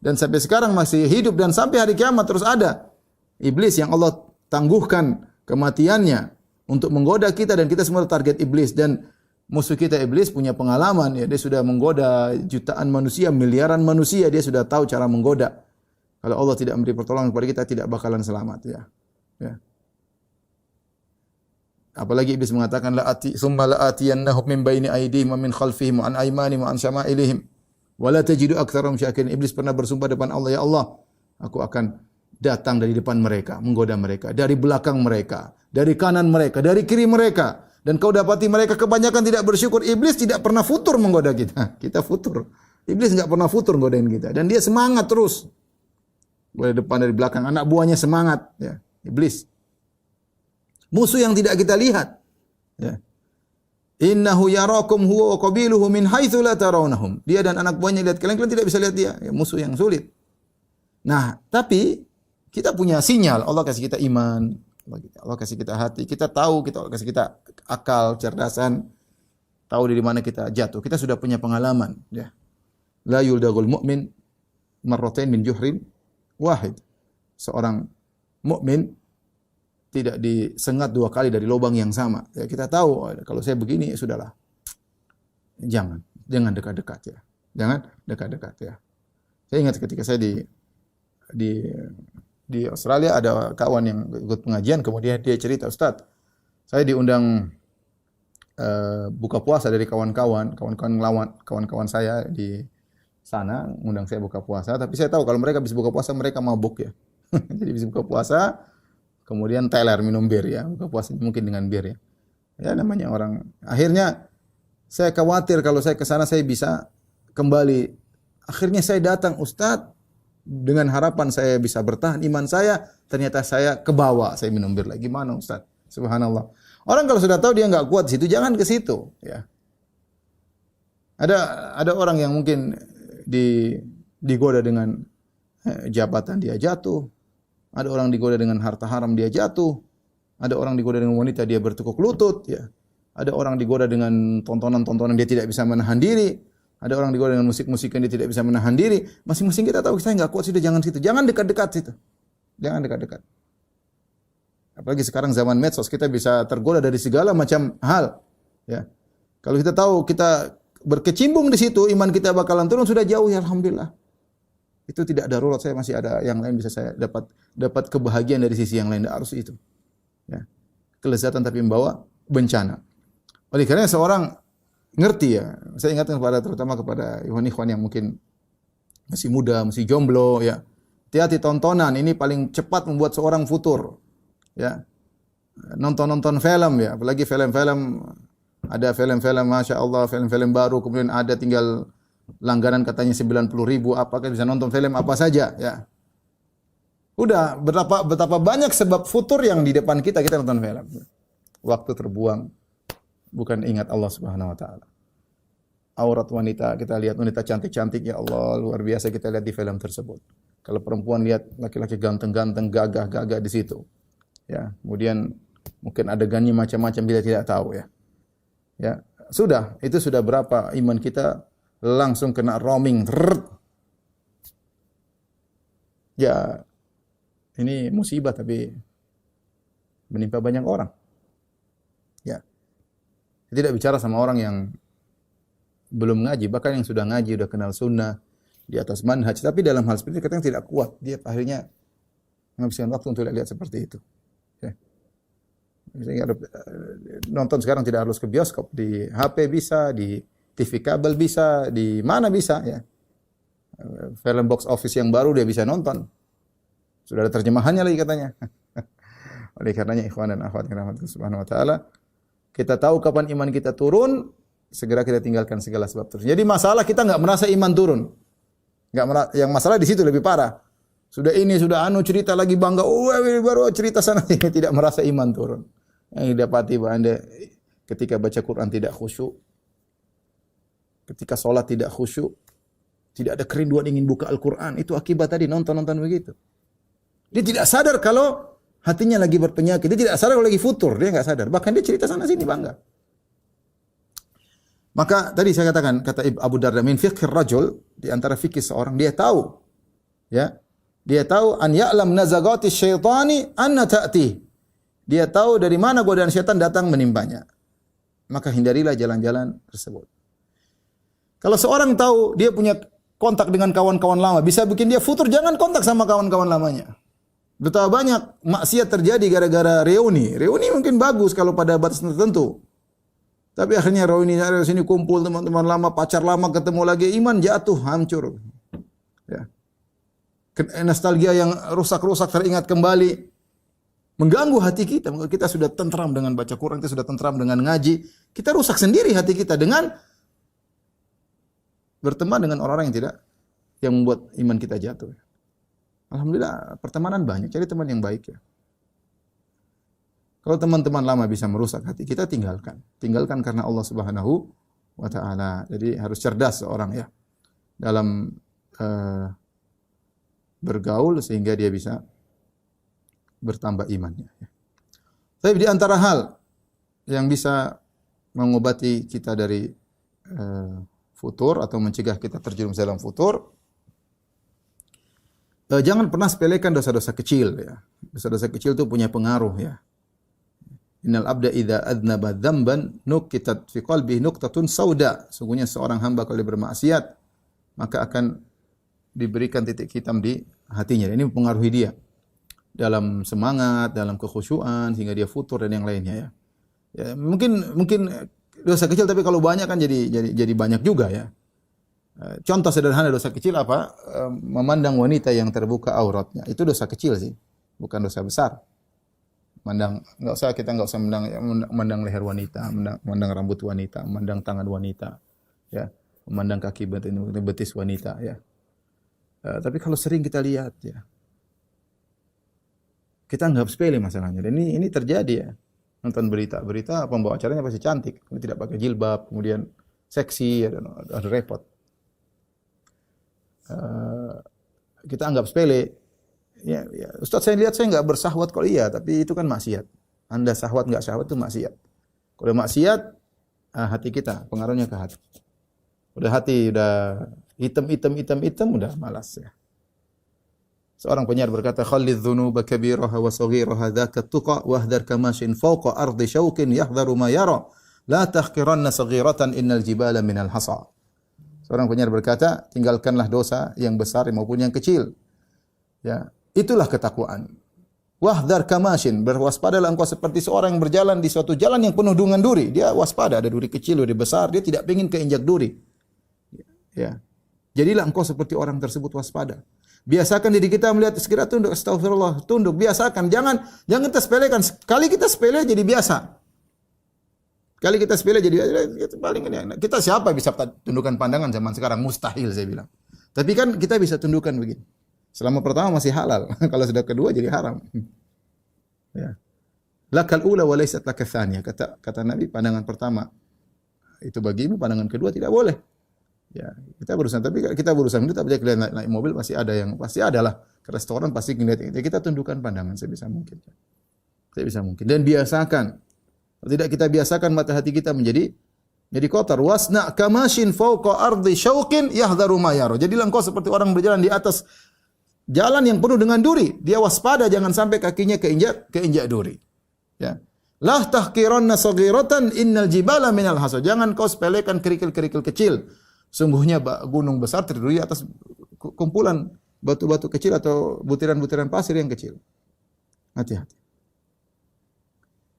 dan sampai sekarang masih hidup, dan sampai hari kiamat terus ada. Iblis yang Allah tangguhkan kematiannya untuk menggoda kita, dan kita semua target iblis. Dan musuh kita iblis punya pengalaman, ya, dia sudah menggoda jutaan manusia, miliaran manusia, dia sudah tahu cara menggoda. Kalau Allah tidak memberi pertolongan kepada kita, tidak bakalan selamat, ya. Ya. Apalagi iblis mengatakan summa la'atiyannahum min baini aydihim wa min khalfihim wa an aymanihim wa an syama'ilihim wa la tajidu aktsarum syakirin. Iblis pernah bersumpah depan Allah, ya Allah, aku akan datang dari depan mereka, menggoda mereka, dari belakang mereka, dari kanan mereka, dari kiri mereka. Dan kau dapati mereka kebanyakan tidak bersyukur. Iblis tidak pernah futur menggoda kita. Kita futur. Iblis enggak pernah futur godain kita. Dan dia semangat terus. Dari depan, dari belakang. Anak buahnya semangat. Ya. Iblis. Musuh yang tidak kita lihat. Ya. Innahu yarakum huwa wa qabiluhu min haitsu la tarawnahum. Dia dan anak buahnya lihat kalian tidak bisa lihat dia. Ya, musuh yang sulit. Nah, tapi kita punya sinyal. Allah kasih kita iman. Allah kasih kita hati, kita tahu, Allah kasih kita akal, cerdasan, tahu dari mana kita jatuh. Kita sudah punya pengalaman, ya. La yuldagul mu'min marratain min juhrin wahid. Seorang mukmin tidak disengat 2 kali dari lubang yang sama. Ya, kita tahu kalau saya begini ya sudahlah. Jangan dekat-dekat, ya. Jangan dekat-dekat, ya. Saya ingat ketika saya di Australia ada kawan yang ikut pengajian, kemudian dia cerita, Ustaz, saya diundang buka puasa dari kawan-kawan saya di sana, undang saya buka puasa, tapi saya tahu kalau mereka bisa buka puasa mereka mabuk, ya. Jadi bisa buka puasa, kemudian teler minum bir, ya. Buka puasa mungkin dengan bir, ya. Ya namanya orang. Akhirnya saya khawatir kalau saya ke sana saya bisa kembali. Akhirnya saya datang, Ustaz, dengan harapan saya bisa bertahan iman saya, ternyata saya kebawa, saya minum bir lagi. Gimana Ustaz? Subhanallah. Orang kalau sudah tahu dia enggak kuat di situ, jangan ke situ, ya. Ada orang yang mungkin digoda dengan jabatan dia jatuh. Ada orang digoda dengan harta haram dia jatuh. Ada orang digoda dengan wanita dia bertekuk lutut, ya. Ada orang digoda dengan tontonan-tontonan dia tidak bisa menahan diri. Ada orang digoda dengan musik-musik yang dia tidak bisa menahan diri. Masing-masing kita tahu saya nggak kuat sudah jangan situ. Jangan dekat-dekat situ. Jangan dekat-dekat. Apalagi sekarang zaman medsos kita bisa tergoda dari segala macam hal. Ya. Kalau kita tahu kita berkecimpung di situ, iman kita bakalan turun sudah jauh ya alhamdulillah. Itu tidak darurat, saya masih ada yang lain bisa saya dapat kebahagiaan dari sisi yang lain, tidak harus itu. Ya. Kelezatan tapi membawa bencana. Oleh karena seorang ngerti ya, saya ingatkan terutama kepada ikhwan-ikhwan yang mungkin masih muda, masih jomblo ya. Hati-hati tontonan ini paling cepat membuat seorang futur. Ya. Nonton-nonton film ya, apalagi film-film ada film-film Masya Allah, film-film baru kemudian ada tinggal langganan katanya 90.000 apakah bisa nonton film apa saja ya. Udah betapa banyak sebab futur yang di depan kita nonton film. Waktu terbuang bukan ingat Allah Subhanahu wa taala. Aurat wanita, kita lihat wanita cantik-cantik ya Allah, luar biasa kita lihat di film tersebut. Kalau perempuan lihat laki-laki ganteng-ganteng, gagah-gagah di situ. Ya, kemudian mungkin adegannya macam-macam kita tidak tahu ya. Ya, itu sudah berapa iman kita langsung kena roaming. Ya, ini musibah tapi menimpa banyak orang. Ya. Tidak bicara sama orang yang belum ngaji, bahkan yang sudah ngaji, sudah kenal sunnah, di atas manhaj, tapi dalam hal seperti itu kadang tidak kuat. Dia akhirnya menghabiskan waktu untuk lihat seperti itu. Ya. Misalnya nonton sekarang tidak harus ke bioskop, di HP bisa, di TV kabel bisa, di mana bisa ya. Film box office yang baru dia bisa nonton. Sudah ada terjemahannya lagi katanya. Oleh karenanya ikhwan dan akhwat yang rahmatullah subhanahu wa ta'ala, kita tahu kapan iman kita turun, segera kita tinggalkan segala sebab terus. Jadi masalah kita enggak merasa iman turun. Yang masalah di situ lebih parah. Sudah cerita lagi bangga, baru cerita sana tidak merasa iman turun. Yang didapati bahwa Anda ketika baca Quran tidak khusyuk, ketika sholat tidak khusyuk, tidak ada kerinduan ingin buka Al-Quran, itu akibat tadi nonton-nonton begitu. Dia tidak sadar kalau hatinya lagi berpenyakit, dia tidak sadar kalau lagi futur, dia enggak sadar. Bahkan dia cerita sana sini bangga. Maka tadi saya katakan, kata Abu Darda, min fiqhir rajul, di antara fikih seorang, dia tahu, ya, dia tahu an ya'lam nazagati syaitani anna ta'ti. Dia tahu dari mana godaan syaitan datang menimpanya. Maka hindarilah jalan-jalan tersebut. Kalau seorang tahu dia punya kontak dengan kawan-kawan lama, bisa bikin dia futur, jangan kontak sama kawan-kawan lamanya. Betapa banyak maksiat terjadi gara-gara reuni. Reuni mungkin bagus kalau pada batas tertentu. Tapi akhirnya reuni sini kumpul teman-teman lama, pacar lama ketemu lagi, iman jatuh, hancur. Ya. Nostalgia yang rusak-rusak teringat kembali. Mengganggu hati kita. Kita sudah tentram dengan baca Quran, kita sudah tentram dengan ngaji. Kita rusak sendiri hati kita dengan berteman dengan orang-orang yang membuat iman kita jatuh. Alhamdulillah pertemanan banyak, cari teman yang baik ya. Kalau teman-teman lama bisa merusak hati kita, tinggalkan. Tinggalkan karena Allah Subhanahu wa taala. Jadi harus cerdas seorang ya dalam bergaul sehingga dia bisa bertambah imannya. Tapi di antara hal yang bisa mengobati kita dari futur atau mencegah kita terjerumus dalam futur, jangan pernah sepelekan dosa-dosa kecil ya. Dosa-dosa kecil itu punya pengaruh ya. Innal abda idza adnaba dzamban nukitat fi qalbihi nuqtatun sauda. Sungguhnya seorang hamba kalau dia bermaksiat maka akan diberikan titik hitam di hatinya. Ini mempengaruhi dia dalam semangat, dalam kekhusyuan sehingga dia futur dan yang lainnya ya. Ya mungkin dosa kecil tapi kalau banyak kan jadi banyak juga ya. Contoh sederhana dosa kecil apa? Memandang wanita yang terbuka auratnya. Itu dosa kecil sih, bukan dosa besar. Kita enggak usah memandang leher wanita, memandang rambut wanita, memandang tangan wanita, ya, memandang kaki betis wanita, ya. Tapi kalau sering kita lihat, ya, kita anggap sepele masalahnya. Dan ini terjadi ya. Nonton berita pembawa acaranya pasti cantik, tidak pakai jilbab, kemudian seksi, ada repot. Kita anggap sepele. Ya, Ustaz saya lihat saya enggak bersahwat kalau iya, tapi itu kan maksiat. Anda sahwat enggak syahwat itu maksiat. Kalau maksiat, hati kita, pengaruhnya ke hati. Udah hati udah hitam, udah malas ya. Seorang penyair berkata, "Khallidz dzunuba kabiraha wa saghiraha dzaka tuqa wahdhar kamashin fawqa ardi syauqin yahdharu ma yara la tahqiranna saghiratan innal jibala minal hasa." Seorang penyair berkata, tinggalkanlah dosa yang besar maupun yang kecil. Ya, itulah ketakwaan. Wahdhar kamashin, berwaspadalah engkau seperti seorang yang berjalan di suatu jalan yang penuh dengan duri. Dia waspada, ada duri kecil, duri besar, dia tidak ingin keinjak duri. Ya. Jadilah engkau seperti orang tersebut waspada. Biasakan diri kita melihat sekira tunduk, astagfirullah, tunduk, biasakan. Jangan kita sepelekan. Kali kita sepele jadi biasa. Kali kita sepele jadi paling ini. Kita siapa bisa tundukkan pandangan zaman sekarang? Mustahil saya bilang. Tapi kan kita bisa tundukkan begini. Selama pertama masih halal. Kalau sudah kedua jadi haram. Ya. Lakal ula wa laysat laka tsaniyah. Kata Nabi, pandangan pertama itu bagimu, pandangan kedua tidak boleh. Ya, kita berusaha, tapi kita berusaha kita bisa naik mobil pasti adalah ke restoran pasti ngeliat itu. Kita tundukkan pandangan sebisa mungkin. Dan biasakan. Kalau tidak kita biasakan mata hati kita menjadi kotor. Wasna kamashin fawqa ardi syauqin yahdharu ma yara. Jadilah engkau seperti orang berjalan di atas jalan yang penuh dengan duri. Dia waspada jangan sampai kakinya keinjak duri. Ya. La tahqiranna saghiratan innal jibala minal hasa. Jangan kau sepelekan kerikil-kerikil kecil. Sungguhnya gunung besar terdiri atas kumpulan batu-batu kecil atau butiran-butiran pasir yang kecil. Hati-hati.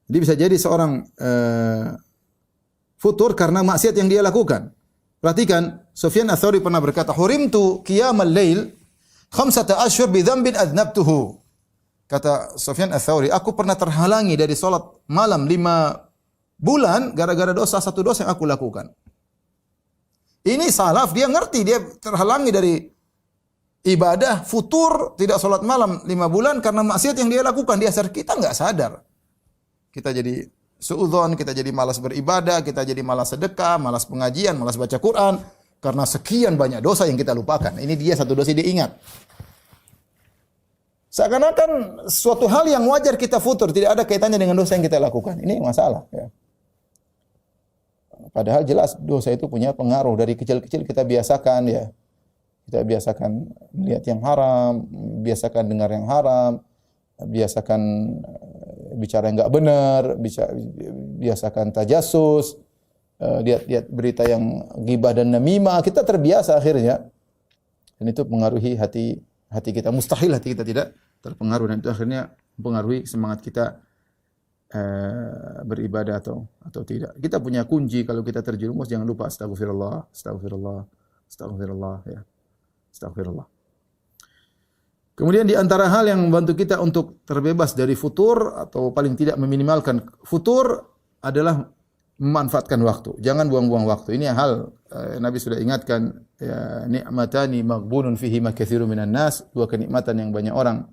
Jadi bisa jadi seorang futur karena maksiat yang dia lakukan. Perhatikan, Sufyan Ats-Tsauri pernah berkata, "Hurimtu qiyamal lail 5 ashhur bi dzambin adnabtuhu." Kata Sufyan Ats-Tsauri, aku pernah terhalangi dari salat malam 5 bulan gara-gara satu dosa yang aku lakukan. Ini salaf, dia ngerti, dia terhalangi dari ibadah, futur, tidak salat malam 5 bulan karena maksiat yang dia lakukan. Kita enggak sadar. Kita jadi suudzon, kita jadi malas beribadah, kita jadi malas sedekah, malas pengajian, malas baca Quran karena sekian banyak dosa yang kita lupakan. Ini dia satu dosa dia ingat. Seakan-akan suatu hal yang wajar kita futur tidak ada kaitannya dengan dosa yang kita lakukan. Ini masalah, ya. Padahal jelas dosa itu punya pengaruh. Dari kecil-kecil kita biasakan, ya. Kita biasakan melihat yang haram, biasakan dengar yang haram, biasakan bicara yang enggak benar, biasakan tajassus, lihat berita yang ghibah dan namimah. Kita terbiasa akhirnya. Dan itu mengaruhi hati kita. Mustahil hati kita tidak terpengaruh, dan itu akhirnya mempengaruhi semangat kita beribadah atau tidak. Kita punya kunci kalau kita terjerumus, jangan lupa astagfirullah ya. Astagfirullah. Kemudian di antara hal yang membantu kita untuk terbebas dari futur atau paling tidak meminimalkan futur adalah memanfaatkan waktu. Jangan buang-buang waktu. Ini hal Nabi sudah ingatkan, ya, ni'matani maghbunun fihi ma katsirun minan nas, dua kenikmatan yang banyak orang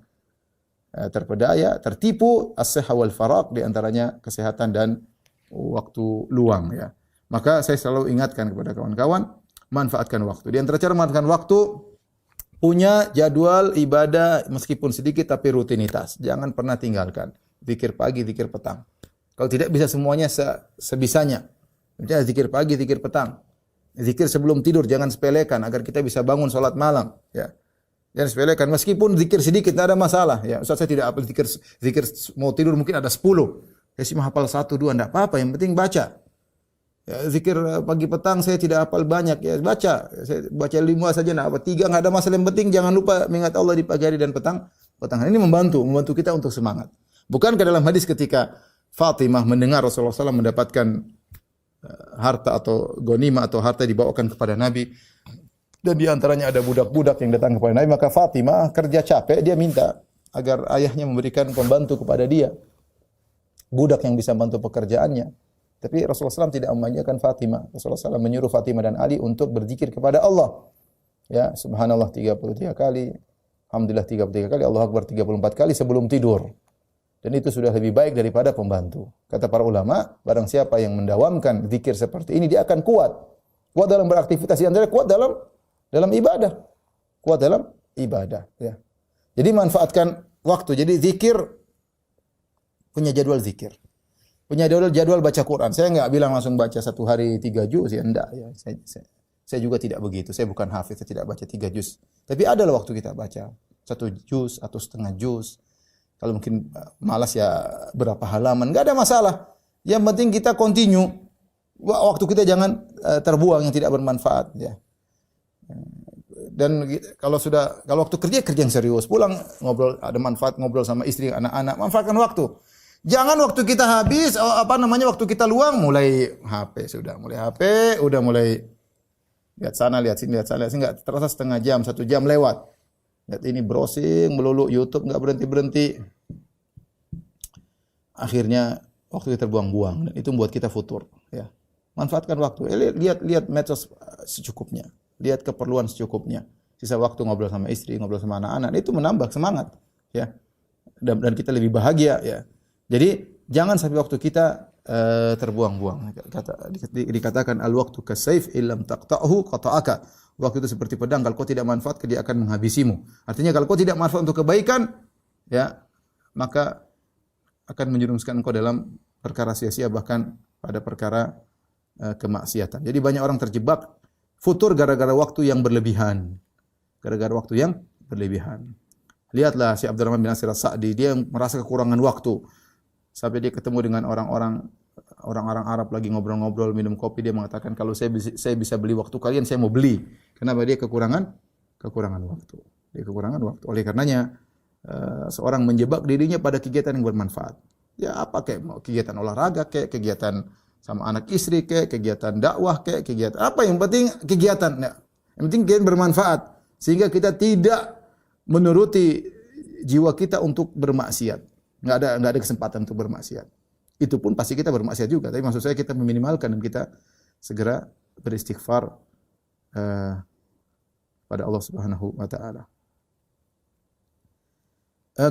terpedaya, tertipu, as-sihha wal faraq, di antaranya kesehatan dan waktu luang, ya. Maka saya selalu ingatkan kepada kawan-kawan, manfaatkan waktu. Di antara cara memanfaatkan waktu, punya jadwal ibadah meskipun sedikit tapi rutinitas. Jangan pernah tinggalkan. Zikir pagi, zikir petang. Kalau tidak bisa semuanya sebisanya. Misalnya zikir pagi, zikir petang. Zikir sebelum tidur jangan sepelekan agar kita bisa bangun salat malam, ya. Jangan sepelekan, meskipun zikir sedikit tidak ada masalah, ya. Ustaz, saya tidak hafal zikir mau tidur mungkin ada 10. Saya cuma hafal 1 2 enggak apa-apa, yang penting baca. Ya, zikir pagi petang saya tidak hafal banyak, ya baca. Saya baca 5 saja enggak apa, 3 enggak ada masalah, yang penting jangan lupa mengingat Allah di pagi hari dan petang. Ini membantu kita untuk semangat. Bukankah dalam hadis ketika Fatimah mendengar Rasulullah SAW mendapatkan harta atau ghanimah atau harta dibawakan kepada Nabi, dan di antaranya ada budak-budak yang datang kepada Nabi, maka Fatimah kerja capek, dia minta agar ayahnya memberikan pembantu kepada dia, budak yang bisa bantu pekerjaannya. Tapi Rasulullah SAW tidak memanjakan Fatimah. Rasulullah SAW menyuruh Fatimah dan Ali untuk berzikir kepada Allah. Ya, subhanallah 33 kali, alhamdulillah 33 kali, Allahu Akbar 34 kali sebelum tidur. Dan itu sudah lebih baik daripada pembantu. Kata para ulama, barang siapa yang mendawamkan zikir seperti ini, dia akan kuat. Kuat dalam beraktivitas, yang antara kuat dalam ibadah. Kuat dalam ibadah, ya. Jadi manfaatkan waktu. Jadi zikir, punya jadwal zikir. punya jadwal baca Quran. Saya enggak bilang langsung baca satu hari 3 juz ya, enggak ya. Saya juga tidak begitu. Saya bukan hafiz, saya tidak baca 3 juz. Tapi ada waktu kita baca 1 juz atau setengah juz. Kalau mungkin malas ya berapa halaman, enggak ada masalah. Yang penting kita continue. Waktu kita jangan terbuang yang tidak bermanfaat ya. Dan kalau waktu kerja yang serius, pulang ngobrol ada manfaat, ngobrol sama istri, anak-anak, manfaatkan waktu. Jangan waktu kita habis waktu kita luang mulai HP, udah mulai lihat sana, lihat sini, enggak terasa setengah jam, 1 jam lewat. Lihat ini browsing melulu YouTube enggak berhenti-berhenti. Akhirnya waktu kita terbuang-buang dan itu membuat kita futur ya. Manfaatkan waktu. Lihat medsos secukupnya. Lihat keperluan secukupnya. Sisa waktu ngobrol sama istri, ngobrol sama anak-anak, itu menambah semangat, ya. Dan kita lebih bahagia, ya. Jadi jangan sampai waktu kita terbuang-buang. Dikatakan al-waqtu kasayf illam taqta'hu qata'aka. Waktu itu seperti pedang, kalau kau tidak manfaat, dia akan menghabisimu. Artinya kalau kau tidak manfaat untuk kebaikan, ya, maka akan menjerumuskan engkau dalam perkara sia-sia, bahkan pada perkara kemaksiatan. Jadi banyak orang terjebak futur gara-gara waktu yang berlebihan. Lihatlah si Abdurrahman bin Nasir As-Sa'di, dia merasa kekurangan waktu. Sampai dia ketemu dengan orang-orang Arab lagi ngobrol-ngobrol, minum kopi, dia mengatakan kalau saya bisa beli waktu kalian, saya mau beli. Kenapa? Dia kekurangan waktu. Oleh karenanya seorang menjebak dirinya pada kegiatan yang bermanfaat. Ya apa kayak mau kegiatan olahraga, kayak kegiatan sama anak istri, kayak kegiatan dakwah, kayak kegiatan apa, yang penting kegiatan. Nah, yang penting kegiatan bermanfaat sehingga kita tidak menuruti jiwa kita untuk bermaksiat. Enggak ada kesempatan untuk bermaksiat. Itu pun pasti kita bermaksiat juga, tapi maksud saya kita meminimalkan dan kita segera beristighfar pada Allah Subhanahu wa taala.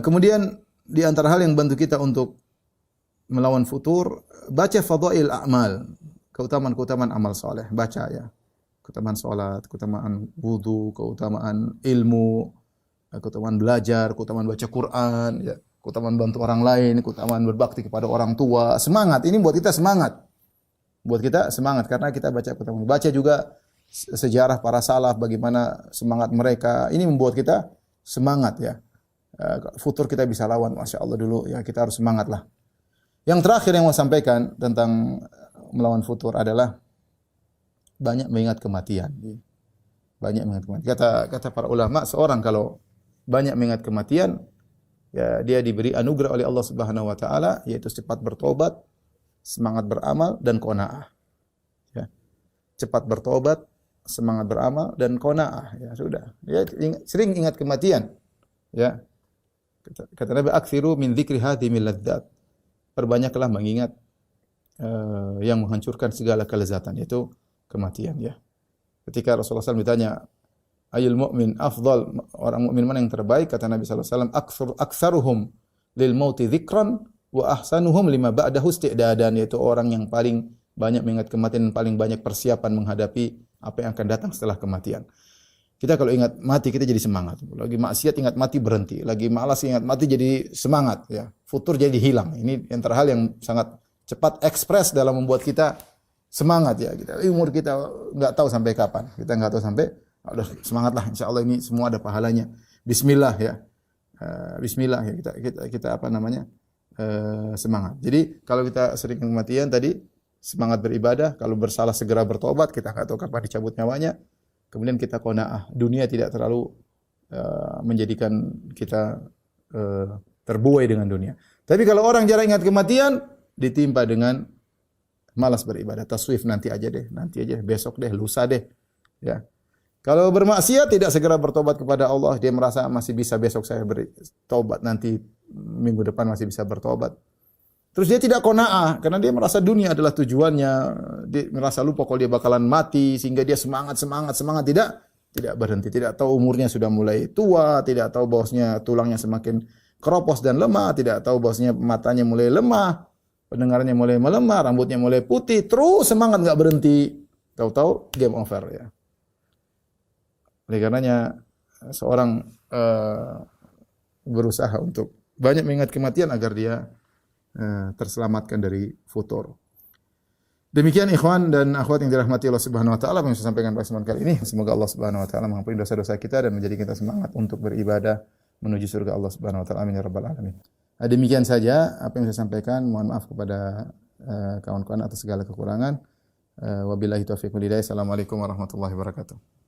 Kemudian di antara hal yang bantu kita untuk melawan futur, baca fadail a'mal, keutamaan amal soleh, baca ya. Keutamaan salat, keutamaan wudu, keutamaan ilmu, keutamaan belajar, keutamaan baca Quran, ya. Keutamaan bantu orang lain, keutamaan berbakti kepada orang tua. Semangat, ini buat kita semangat. Karena kita baca keutamaan. Baca juga sejarah para salaf, bagaimana semangat mereka. Ini membuat kita semangat ya. Futur kita bisa lawan, Masya Allah dulu ya, kita harus semangat lah. Yang terakhir yang mau sampaikan tentang melawan futur adalah banyak mengingat kematian. Kata para ulama, seorang kalau banyak mengingat kematian, ya dia diberi anugerah oleh Allah Subhanahu wa taala, yaitu cepat bertobat, semangat beramal dan qanaah. Ya. Cepat bertobat, semangat beramal dan qanaah. Ya sudah. Ya sering ingat kematian. Ya. Kata Nabi, "Aktsiru min dzikri hadhimil ladzat." Perbanyaklah mengingat yang menghancurkan segala kelezatan, yaitu kematian ya. Ketika Rasulullah SAW ditanya, "Ayul mu'min afdal?" Orang mukmin mana yang terbaik? Kata Nabi sallallahu alaihi wasallam, "Aktsaruhum lil mauti dzikran wa ahsanuhum lima ba'dahu isti'dadan." Yaitu orang yang paling banyak mengingat kematian dan paling banyak persiapan menghadapi apa yang akan datang setelah kematian. Kita kalau ingat mati kita jadi semangat. Lagi maksiat ingat mati berhenti. Lagi malas ingat mati jadi semangat ya. Futur jadi hilang. Ini antara hal yang sangat cepat ekspres dalam membuat kita semangat ya. Umur kita enggak tahu sampai kapan. Kita enggak tahu sampai, udah semangatlah, insyaallah ini semua ada pahalanya. Bismillah ya. Bismillah ya, kita semangat. Jadi kalau kita sering kematian tadi, semangat beribadah, kalau bersalah segera bertobat, kita enggak tahu kapan dicabut nyawanya. Kemudian kita qanaah, dunia tidak terlalu menjadikan kita terbuai dengan dunia. Tapi kalau orang jarang ingat kematian, ditimpa dengan malas beribadah, taswif, nanti aja, besok deh, lusa deh. Ya. Kalau bermaksiat tidak segera bertobat kepada Allah, dia merasa masih bisa besok saya bertobat, nanti minggu depan masih bisa bertobat. Terus dia tidak qanaah karena dia merasa dunia adalah tujuannya, dia merasa lupa kalau dia bakalan mati sehingga dia semangat tidak berhenti, tidak tahu umurnya sudah mulai tua, tidak tahu bahwasanya tulangnya semakin keropos dan lemah, tidak tahu bahwasanya matanya mulai lemah, pendengarannya mulai melemah, rambutnya mulai putih, terus semangat enggak berhenti. Tahu-tahu game over ya. Oleh karenanya seorang berusaha untuk banyak mengingat kematian agar dia terselamatkan dari futur. Demikian ikhwan dan akhwat yang dirahmati Allah Subhanahu wa taala yang saya sampaikan pada kesempatan kali ini. Semoga Allah Subhanahu wa taala mengampuni dosa-dosa kita dan menjadi kita semangat untuk beribadah menuju surga Allah Subhanahu wa taala. Amin ya rabbal alamin. Demikian saja apa yang saya sampaikan. Mohon maaf kepada kawan-kawan atas segala kekurangan. Wabillahi taufiq wal hidayah. Assalamualaikum warahmatullahi wabarakatuh.